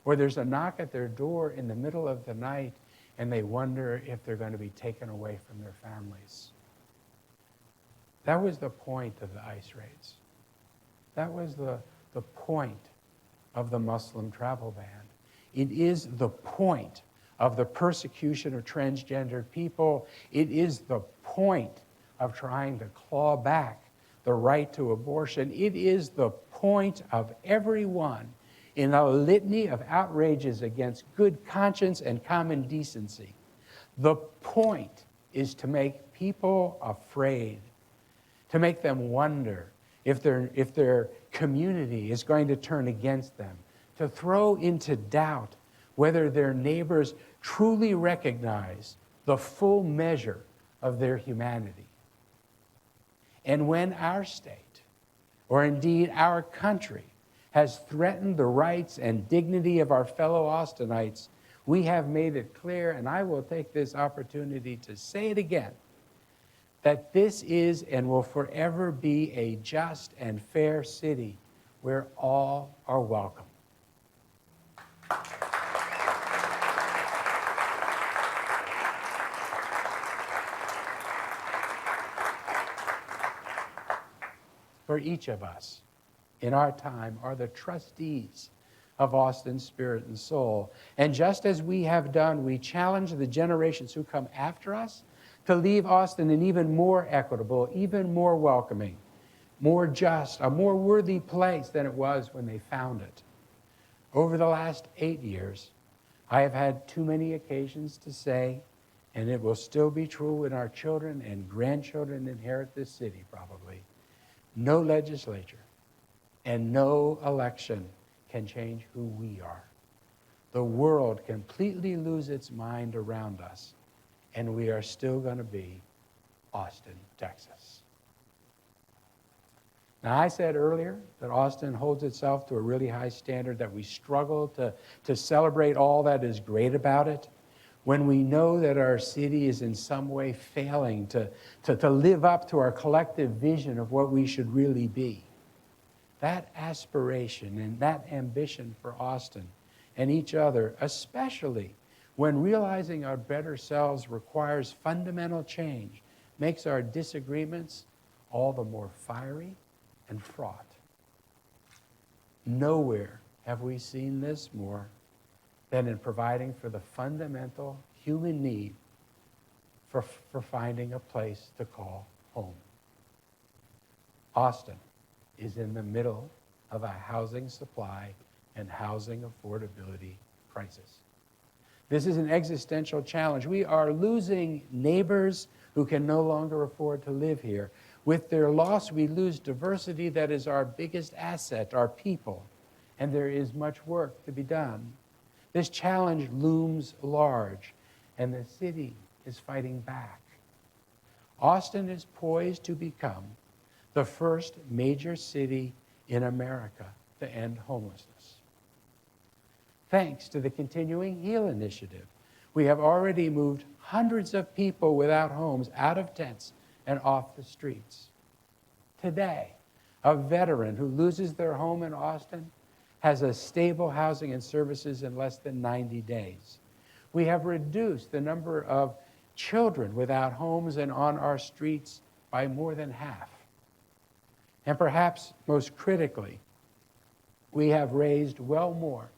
or there's a knock at their door in the middle of the night and they wonder if they're going to be taken away from their families. That was the point of the ICE raids. That was the point of the Muslim travel ban. It is the point of the persecution of transgender people. It is the point of trying to claw back the right to abortion. It is the point of everyone in a litany of outrages against good conscience and common decency. The point is to make people afraid, to make them wonder if their community is going to turn against them, to throw into doubt whether their neighbors truly recognize the full measure of their humanity. And when our state, or indeed our country, has threatened the rights and dignity of our fellow Austinites, We have made it clear, and I will take this opportunity to say it again, that this is and will forever be a just and fair city where all are welcome. For each of us in our time are the trustees of Austin's spirit and soul. And just as we have done, we challenge the generations who come after us to leave Austin an even more equitable, even more welcoming, more just, a more worthy place than it was when they found it. Over the last 8 years, I have had too many occasions to say, and it will still be true when our children and grandchildren inherit this city probably, no legislature and no election can change who we are. The world completely loses its mind around us, and we are still going to be Austin, Texas. Now, I said earlier that Austin holds itself to a really high standard, that we struggle to celebrate all that is great about it, when we know that our city is in some way failing to live up to our collective vision of what we should really be. That aspiration and that ambition for Austin and each other, especially when realizing our better selves requires fundamental change, makes our disagreements all the more fiery and fraught. Nowhere have we seen this more than in providing for the fundamental human need for finding a place to call home. Austin is in the middle of a housing supply and housing affordability crisis. This is an existential challenge. We are losing neighbors who can no longer afford to live here. With their loss, we lose diversity that is our biggest asset, our people, and there is much work to be done. This challenge looms large, and the city is fighting back. Austin is poised to become the first major city in America to end homelessness. Thanks to the continuing HEAL initiative, we have already moved hundreds of people without homes out of tents and off the streets. Today, a veteran who loses their home in Austin has a stable housing and services in less than 90 days. We have reduced the number of children without homes and on our streets by more than half. And perhaps most critically, we have raised well more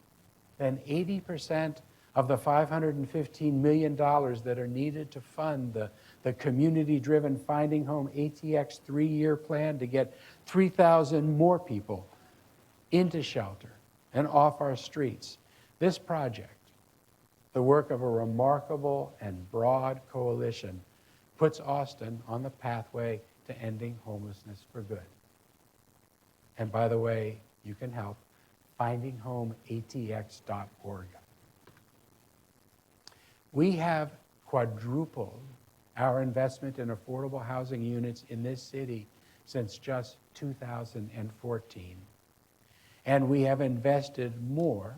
than 80% of the $515 million that are needed to fund the community-driven Finding Home ATX 3-year plan to get 3,000 more people into shelter and off our streets. This project, the work of a remarkable and broad coalition, puts Austin on the pathway to ending homelessness for good. And by the way, you can help. FindingHomeATX.org. We have quadrupled our investment in affordable housing units in this city since just 2014. And we have invested more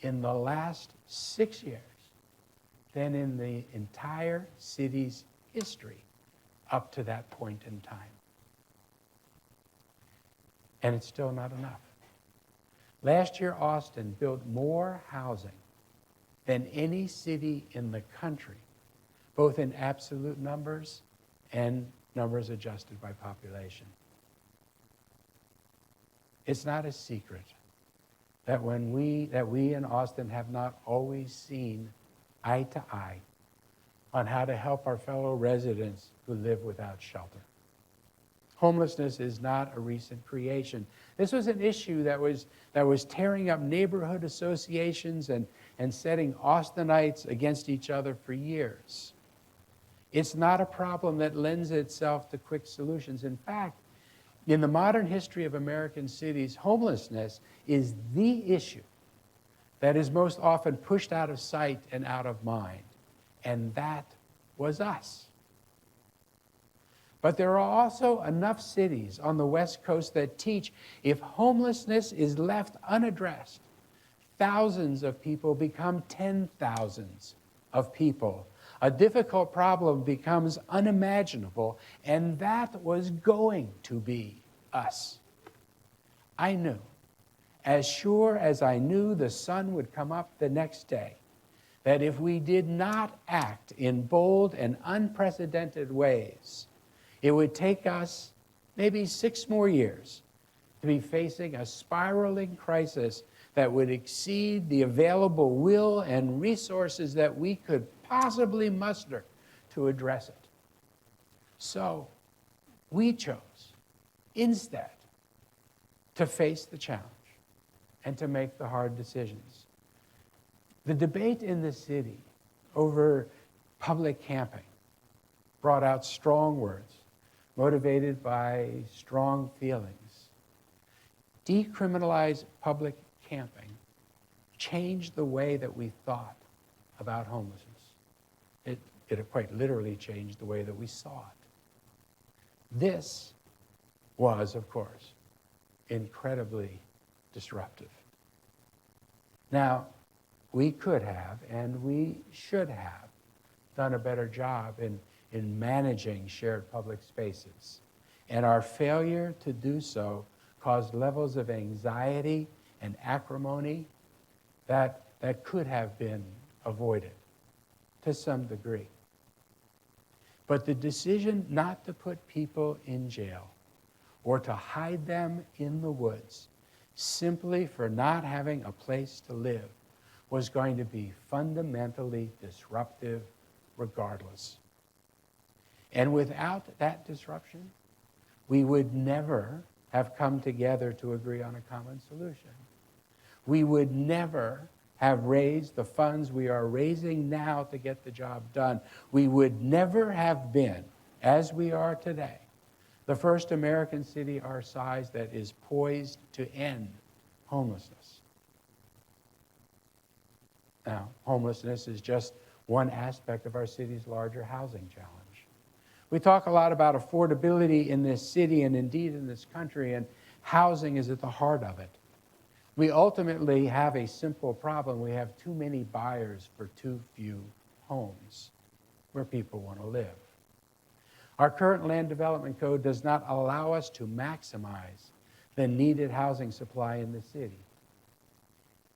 in the last 6 years than in the entire city's history up to that point in time. And it's still not enough. Last year, Austin built more housing than any city in the country, both in absolute numbers and numbers adjusted by population. It's not a secret that we in Austin have not always seen eye to eye on how to help our fellow residents who live without shelter. Homelessness is not a recent creation. This was an issue that was tearing up neighborhood associations and setting Austinites against each other for years. It's not a problem that lends itself to quick solutions. In fact, in the modern history of American cities, homelessness is the issue that is most often pushed out of sight and out of mind. And that was us. But there are also enough cities on the West Coast that teach if homelessness is left unaddressed, thousands of people become 10,000s of people. A difficult problem becomes unimaginable, and that was going to be us. I knew, as sure as I knew the sun would come up the next day, that if we did not act in bold and unprecedented ways, it would take us maybe 6 more years to be facing a spiraling crisis that would exceed the available will and resources that we could possibly muster to address it. So we chose instead to face the challenge and to make the hard decisions. The debate in the city over public camping brought out strong words, motivated by strong feelings. Decriminalize public camping changed the way that we thought about homelessness. It quite literally changed the way that we saw it. This was, of course, incredibly disruptive. Now, we could have and we should have done a better job in managing shared public spaces. And our failure to do so caused levels of anxiety and acrimony that could have been avoided to some degree. But the decision not to put people in jail or to hide them in the woods simply for not having a place to live was going to be fundamentally disruptive regardless. And without that disruption, we would never have come together to agree on a common solution. We would never have raised the funds we are raising now to get the job done. We would never have been, as we are today, the first American city our size that is poised to end homelessness. Now, homelessness is just one aspect of our city's larger housing challenge. We talk a lot about affordability in this city and indeed in this country, and housing is at the heart of it. We ultimately have a simple problem. We have too many buyers for too few homes where people want to live. Our current land development code does not allow us to maximize the needed housing supply in the city.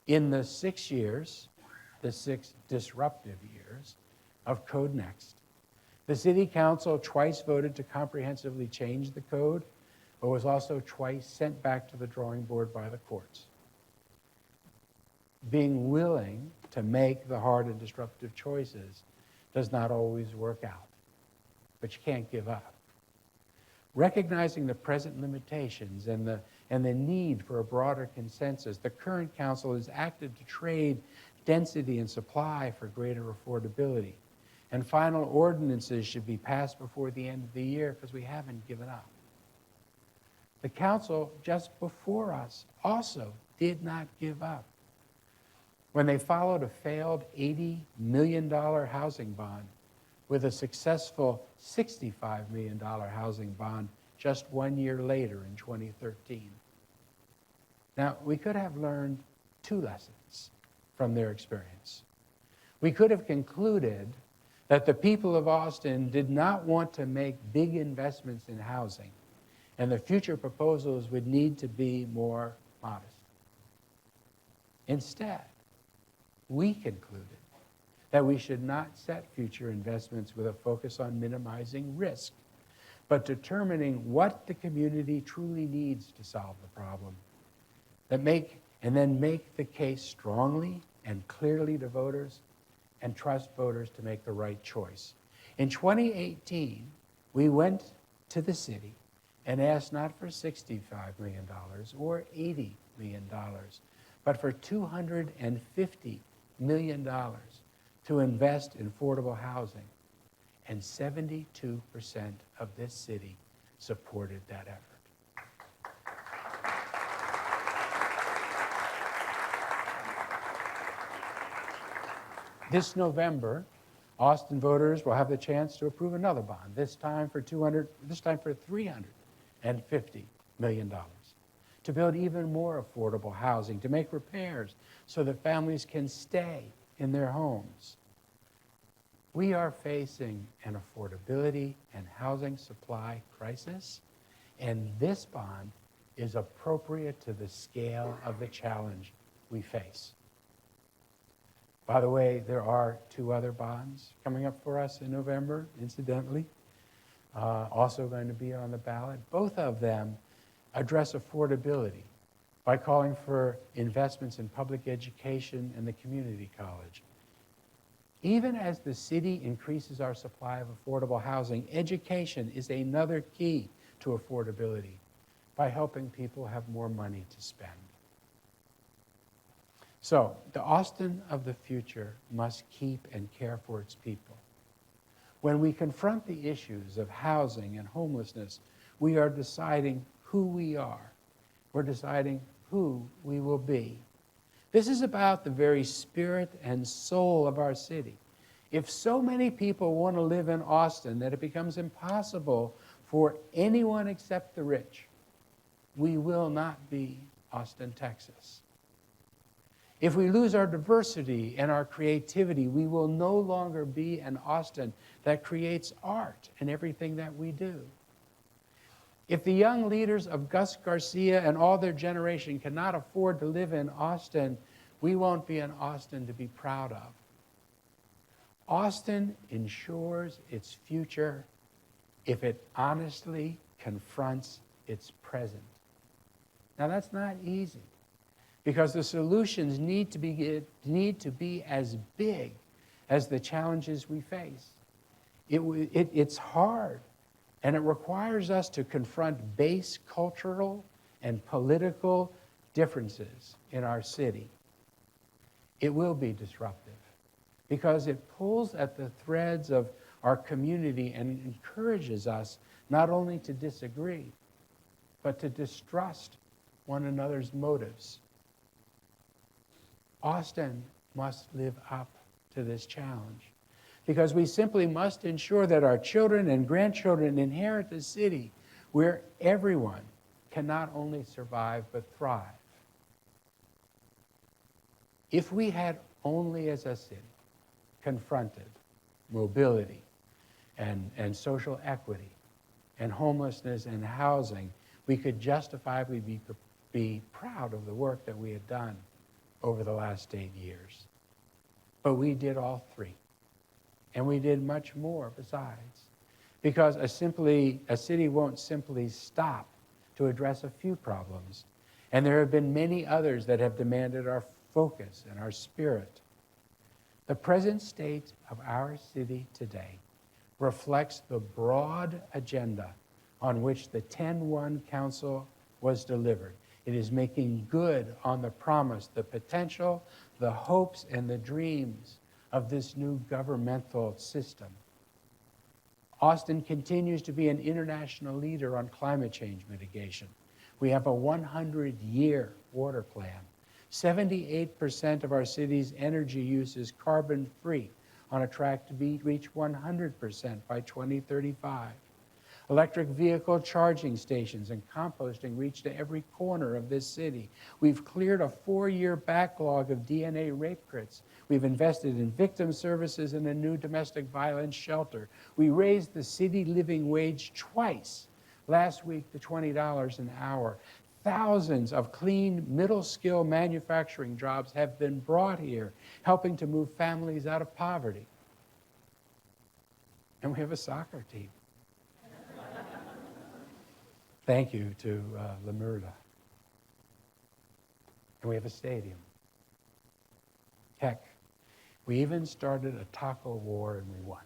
In the 6 years, the 6 disruptive years of Code Next, the City Council twice voted to comprehensively change the code, but was also twice sent back to the drawing board by the courts. Being willing to make the hard and disruptive choices does not always work out, but you can't give up. Recognizing the present limitations and the need for a broader consensus, the current council has acted to trade density and supply for greater affordability. And final ordinances should be passed before the end of the year because we haven't given up. The council just before us also did not give up. When they followed a failed $80 million housing bond with a successful $65 million housing bond just 1 year later in 2013. Now, we could have learned 2 lessons from their experience. We could have concluded that the people of Austin did not want to make big investments in housing, and the future proposals would need to be more modest. Instead, we concluded that we should not set future investments with a focus on minimizing risk, but determining what the community truly needs to solve the problem, and then make the case strongly and clearly to voters and trust voters to make the right choice. In 2018, we went to the city and asked not for $65 million or $80 million, but for $250 million to invest in affordable housing. And 72% of this city supported that effort. This November, Austin voters will have the chance to approve another bond, this time for $350 million, to build even more affordable housing, to make repairs so that families can stay in their homes. We are facing an affordability and housing supply crisis, and this bond is appropriate to the scale of the challenge we face. By the way, there are 2 other bonds coming up for us in November, incidentally, also going to be on the ballot. Both of them address affordability by calling for investments in public education and the community college. Even as the city increases our supply of affordable housing, education is another key to affordability by helping people have more money to spend. So, the Austin of the future must keep and care for its people. When we confront the issues of housing and homelessness, we are deciding who we are. We're deciding who we will be. This is about the very spirit and soul of our city. If so many people want to live in Austin that it becomes impossible for anyone except the rich, we will not be Austin, Texas. If we lose our diversity and our creativity, we will no longer be an Austin that creates art in everything that we do. If the young leaders of Gus Garcia and all their generation cannot afford to live in Austin, we won't be an Austin to be proud of. Austin ensures its future if it honestly confronts its present. Now, that's not easy, because the solutions need to be as big as the challenges we face. It's hard, and it requires us to confront base cultural and political differences in our city. It will be disruptive, because it pulls at the threads of our community and encourages us not only to disagree, but to distrust one another's motives. Austin must live up to this challenge, because we simply must ensure that our children and grandchildren inherit a city where everyone can not only survive but thrive. If we had only as a city confronted mobility and social equity and homelessness and housing, we could justifiably be proud of the work that we had done over the last 8 years. But we did all 3. And we did much more besides. Because a city won't simply stop to address a few problems. And there have been many others that have demanded our focus and our spirit. The present state of our city today reflects the broad agenda on which the 10-1 Council was delivered. It is making good on the promise, the potential, the hopes, and the dreams of this new governmental system. Austin continues to be an international leader on climate change mitigation. We have a 100-year water plan. 78% of our city's energy use is carbon-free, on a track to reach 100% by 2035. Electric vehicle charging stations and composting reach to every corner of this city. We've cleared a 4-year backlog of DNA rape kits. We've invested in victim services and a new domestic violence shelter. We raised the city living wage twice last week to $20 an hour. Thousands of clean, middle-skill manufacturing jobs have been brought here, helping to move families out of poverty. And we have a soccer team. Thank you to Lamurda. And we have a stadium. Heck, we even started a taco war and we won.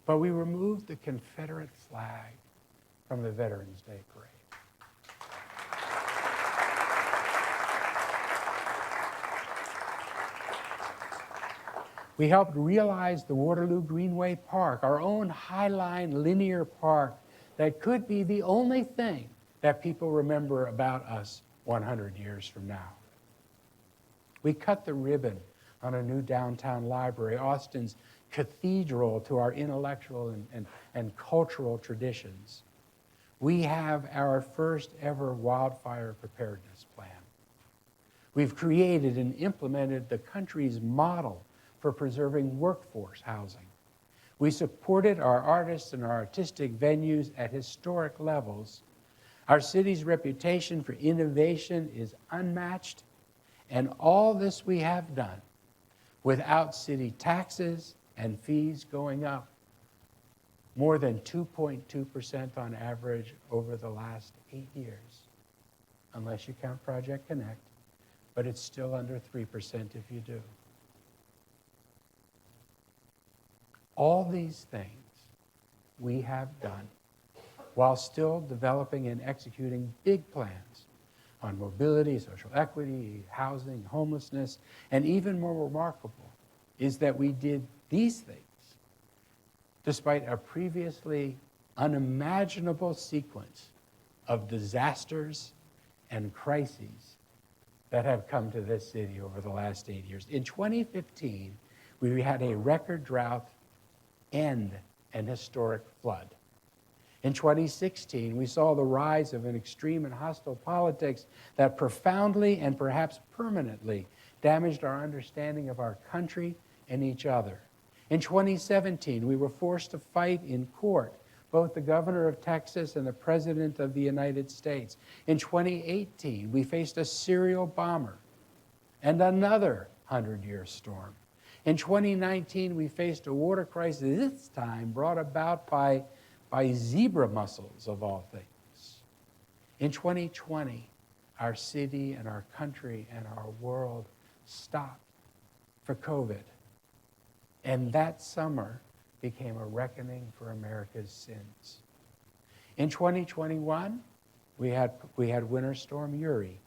But we removed the Confederate flag from the Veterans Day Parade. We helped realize the Waterloo Greenway Park, our own Highline linear park that could be the only thing that people remember about us 100 years from now. We cut the ribbon on a new downtown library, Austin's cathedral to our intellectual and cultural traditions. We have our first ever wildfire preparedness plan. We've created and implemented the country's model for preserving workforce housing. We supported our artists and our artistic venues at historic levels. Our city's reputation for innovation is unmatched, and all this we have done without city taxes and fees going up more than 2.2% on average over the last 8 years, unless you count Project Connect, but it's still under 3% if you do. All these things we have done while still developing and executing big plans on mobility, social equity, housing, homelessness, and even more remarkable is that we did these things despite a previously unimaginable sequence of disasters and crises that have come to this city over the last 8 years. In 2015, we had a record drought and an historic flood. In 2016, we saw the rise of an extreme and hostile politics that profoundly and perhaps permanently damaged our understanding of our country and each other. In 2017, we were forced to fight in court both the governor of Texas and the president of the United States. In 2018, we faced a serial bomber and another 100-year storm. In 2019, we faced a water crisis, this time brought about by zebra mussels, of all things. In 2020, our city and our country and our world stopped for COVID. And that summer became a reckoning for America's sins. In 2021, we had Winter Storm Uri.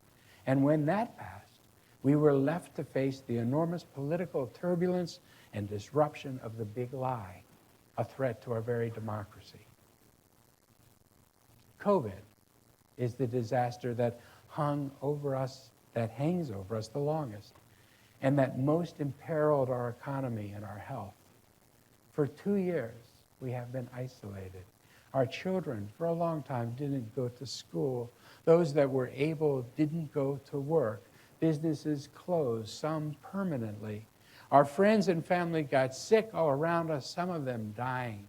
And when that passed, we were left to face the enormous political turbulence and disruption of the big lie, a threat to our very democracy. COVID is the disaster that hangs over us the longest, and that most imperiled our economy and our health. For 2 years, we have been isolated. Our children, for a long time, didn't go to school. Those that were able didn't go to work. Businesses closed, some permanently. Our friends and family got sick all around us, some of them dying.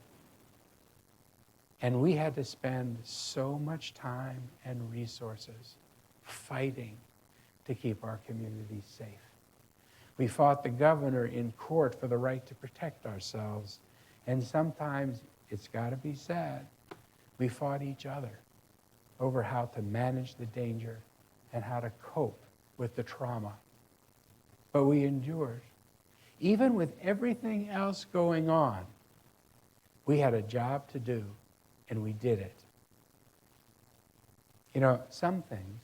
And we had to spend so much time and resources fighting to keep our communities safe. We fought the governor in court for the right to protect ourselves. And sometimes, it's got to be said, we fought each other over how to manage the danger and how to cope with the trauma. But we endured. Even with everything else going on, we had a job to do, and we did it. You know, some things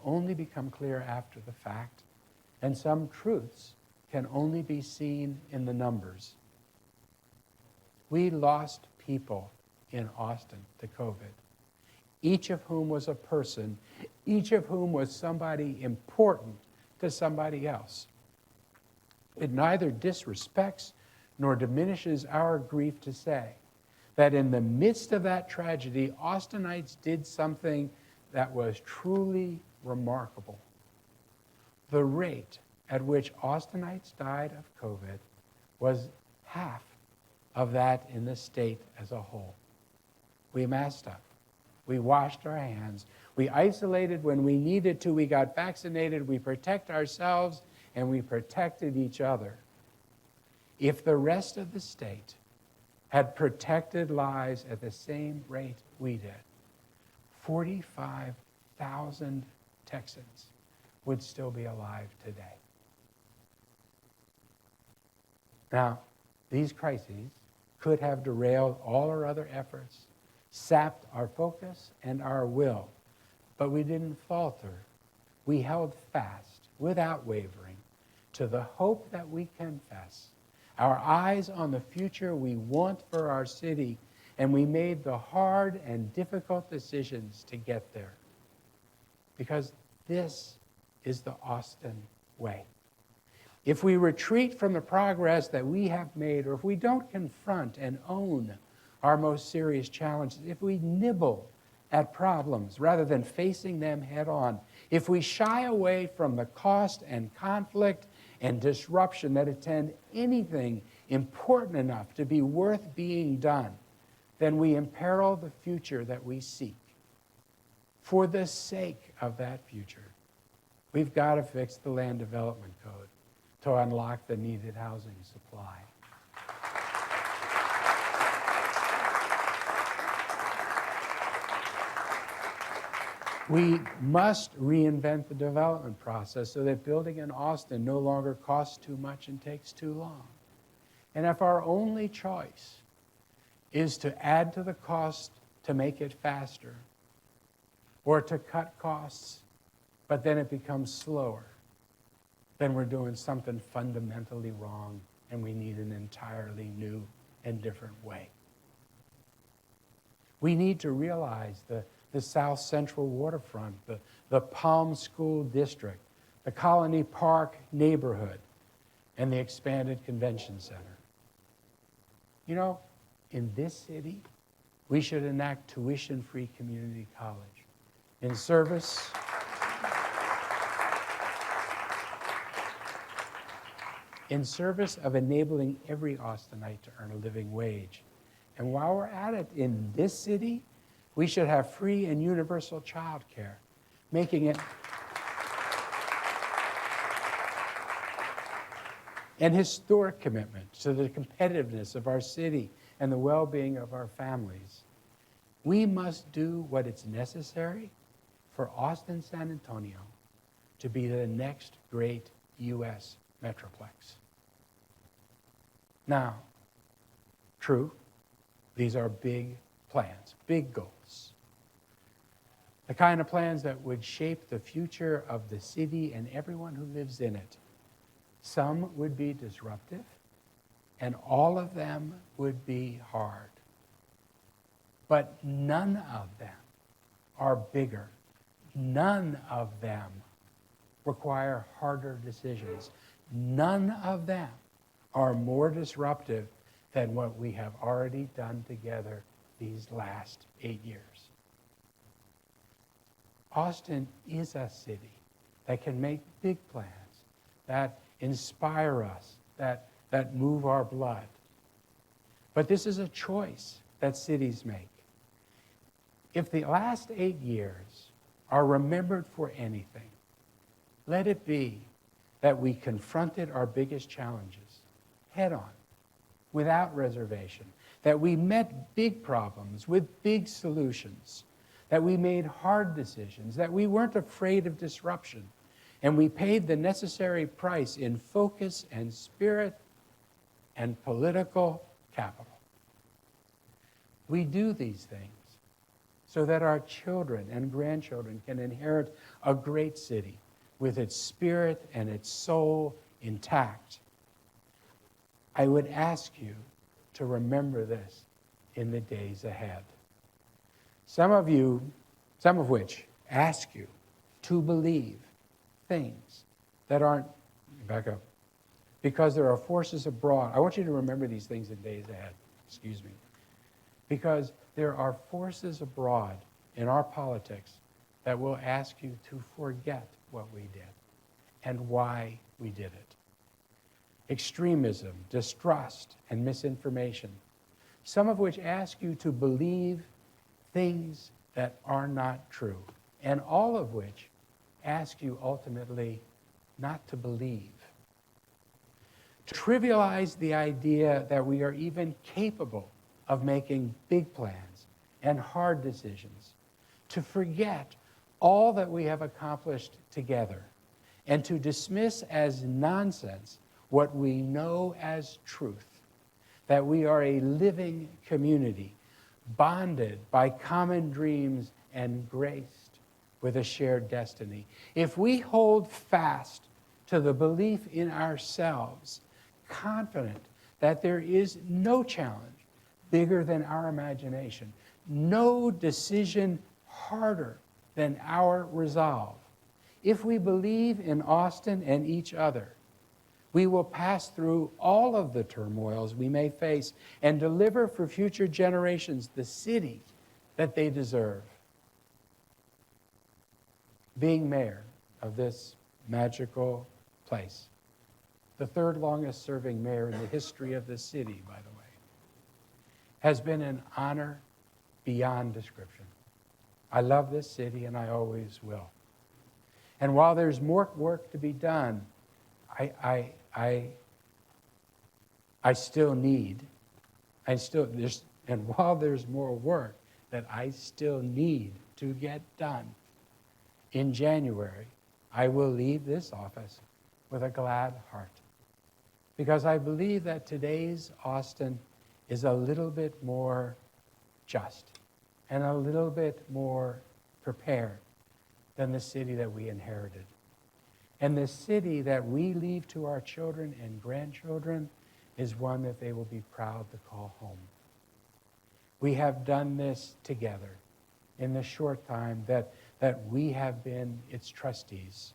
only become clear after the fact, and some truths can only be seen in the numbers. We lost people in Austin to COVID, each of whom was a person, each of whom was somebody important to somebody else. It neither disrespects nor diminishes our grief to say that in the midst of that tragedy, Austinites did something that was truly remarkable. The rate at which Austinites died of COVID was half of that in the state as a whole. We masked up. We washed our hands. We isolated when we needed to. We got vaccinated. We protect ourselves, and we protected each other. If the rest of the state had protected lives at the same rate we did, 45,000 Texans would still be alive today. Now, these crises could have derailed all our other efforts, sapped our focus and our will, but we didn't falter. We held fast, without wavering, to the hope that we confess, our eyes on the future we want for our city, and we made the hard and difficult decisions to get there. Because this is the Austin way. If we retreat from the progress that we have made, or if we don't confront and own our most serious challenges, if we nibble at problems rather than facing them head on, if we shy away from the cost and conflict and disruption that attend anything important enough to be worth being done, then we imperil the future that we seek. For the sake of that future, we've got to fix the Land Development Code to unlock the needed housing supply. We must reinvent the development process so that building in Austin no longer costs too much and takes too long. And if our only choice is to add to the cost to make it faster, or to cut costs, but then it becomes slower, then we're doing something fundamentally wrong, and we need an entirely new and different way. We need to realize the South Central waterfront, the Palm School District, the Colony Park neighborhood, and the expanded convention center. You know, in this city, we should enact tuition-free community college in service of enabling every Austinite to earn a living wage. And while we're at it, in this city, we should have free and universal child care, making it an historic commitment to the competitiveness of our city and the well-being of our families. We must do what is necessary for Austin, San Antonio to be the next great U.S. metroplex. Now, true, these are big plans, big goals. The kind of plans that would shape the future of the city and everyone who lives in it. Some would be disruptive, and all of them would be hard. But none of them are bigger. None of them require harder decisions. None of them are more disruptive than what we have already done together these last 8 years. Austin is a city that can make big plans, that inspire us, that move our blood. But this is a choice that cities make. If the last 8 years are remembered for anything, let it be that we confronted our biggest challenges head on, without reservation, that we met big problems with big solutions, that we made hard decisions, that we weren't afraid of disruption, and we paid the necessary price in focus and spirit and political capital. We do these things so that our children and grandchildren can inherit a great city with its spirit and its soul intact. I would ask you to remember this in the days ahead. Some of which ask you to believe things that aren't, back up, because there are forces abroad. I want you to remember these things in days ahead, excuse me. Because there are forces abroad in our politics that will ask you to forget what we did and why we did it. Extremism, distrust, and misinformation, some of which ask you to believe things that are not true, and all of which ask you ultimately not to believe. To trivialize the idea that we are even capable of making big plans and hard decisions, to forget all that we have accomplished together, and to dismiss as nonsense what we know as truth, that we are a living community, bonded by common dreams and graced with a shared destiny. If we hold fast to the belief in ourselves, confident that there is no challenge bigger than our imagination, no decision harder than our resolve, if we believe in Austin and each other, We will pass through all of the turmoils we may face and deliver for future generations the city that they deserve. Being mayor of this magical place, the third longest serving mayor in the history of the city, by the way, has been an honor beyond description. I love this city and I always will. And while there's more work to be done, I still need, and while there's more work that I still need to get done, in January, I will leave this office with a glad heart. Because I believe that today's Austin is a little bit more just and a little bit more prepared than the city that we inherited. And the city that we leave to our children and grandchildren is one that they will be proud to call home. We have done this together in the short time that we have been its trustees.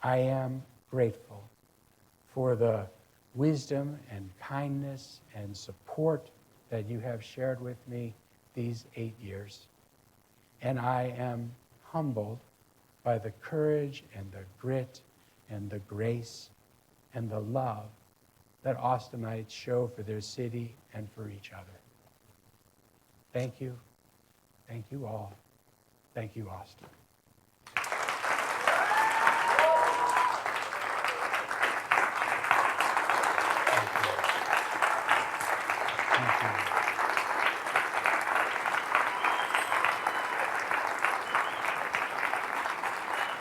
I am grateful for the wisdom and kindness and support that you have shared with me these 8 years. And I am humbled by the courage and the grit and the grace and the love that Austinites show for their city and for each other. Thank you. Thank you all. Thank you, Austin.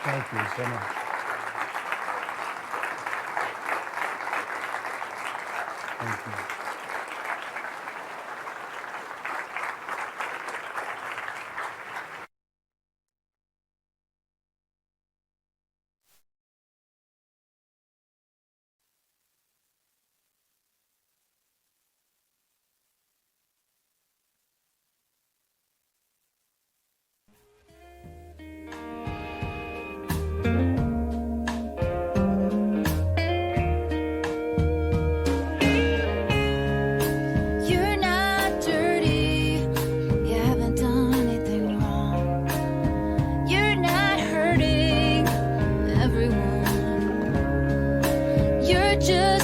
Thank you so much. Thank you. You're not dirty. You haven't done anything wrong. You're not hurting everyone. You're just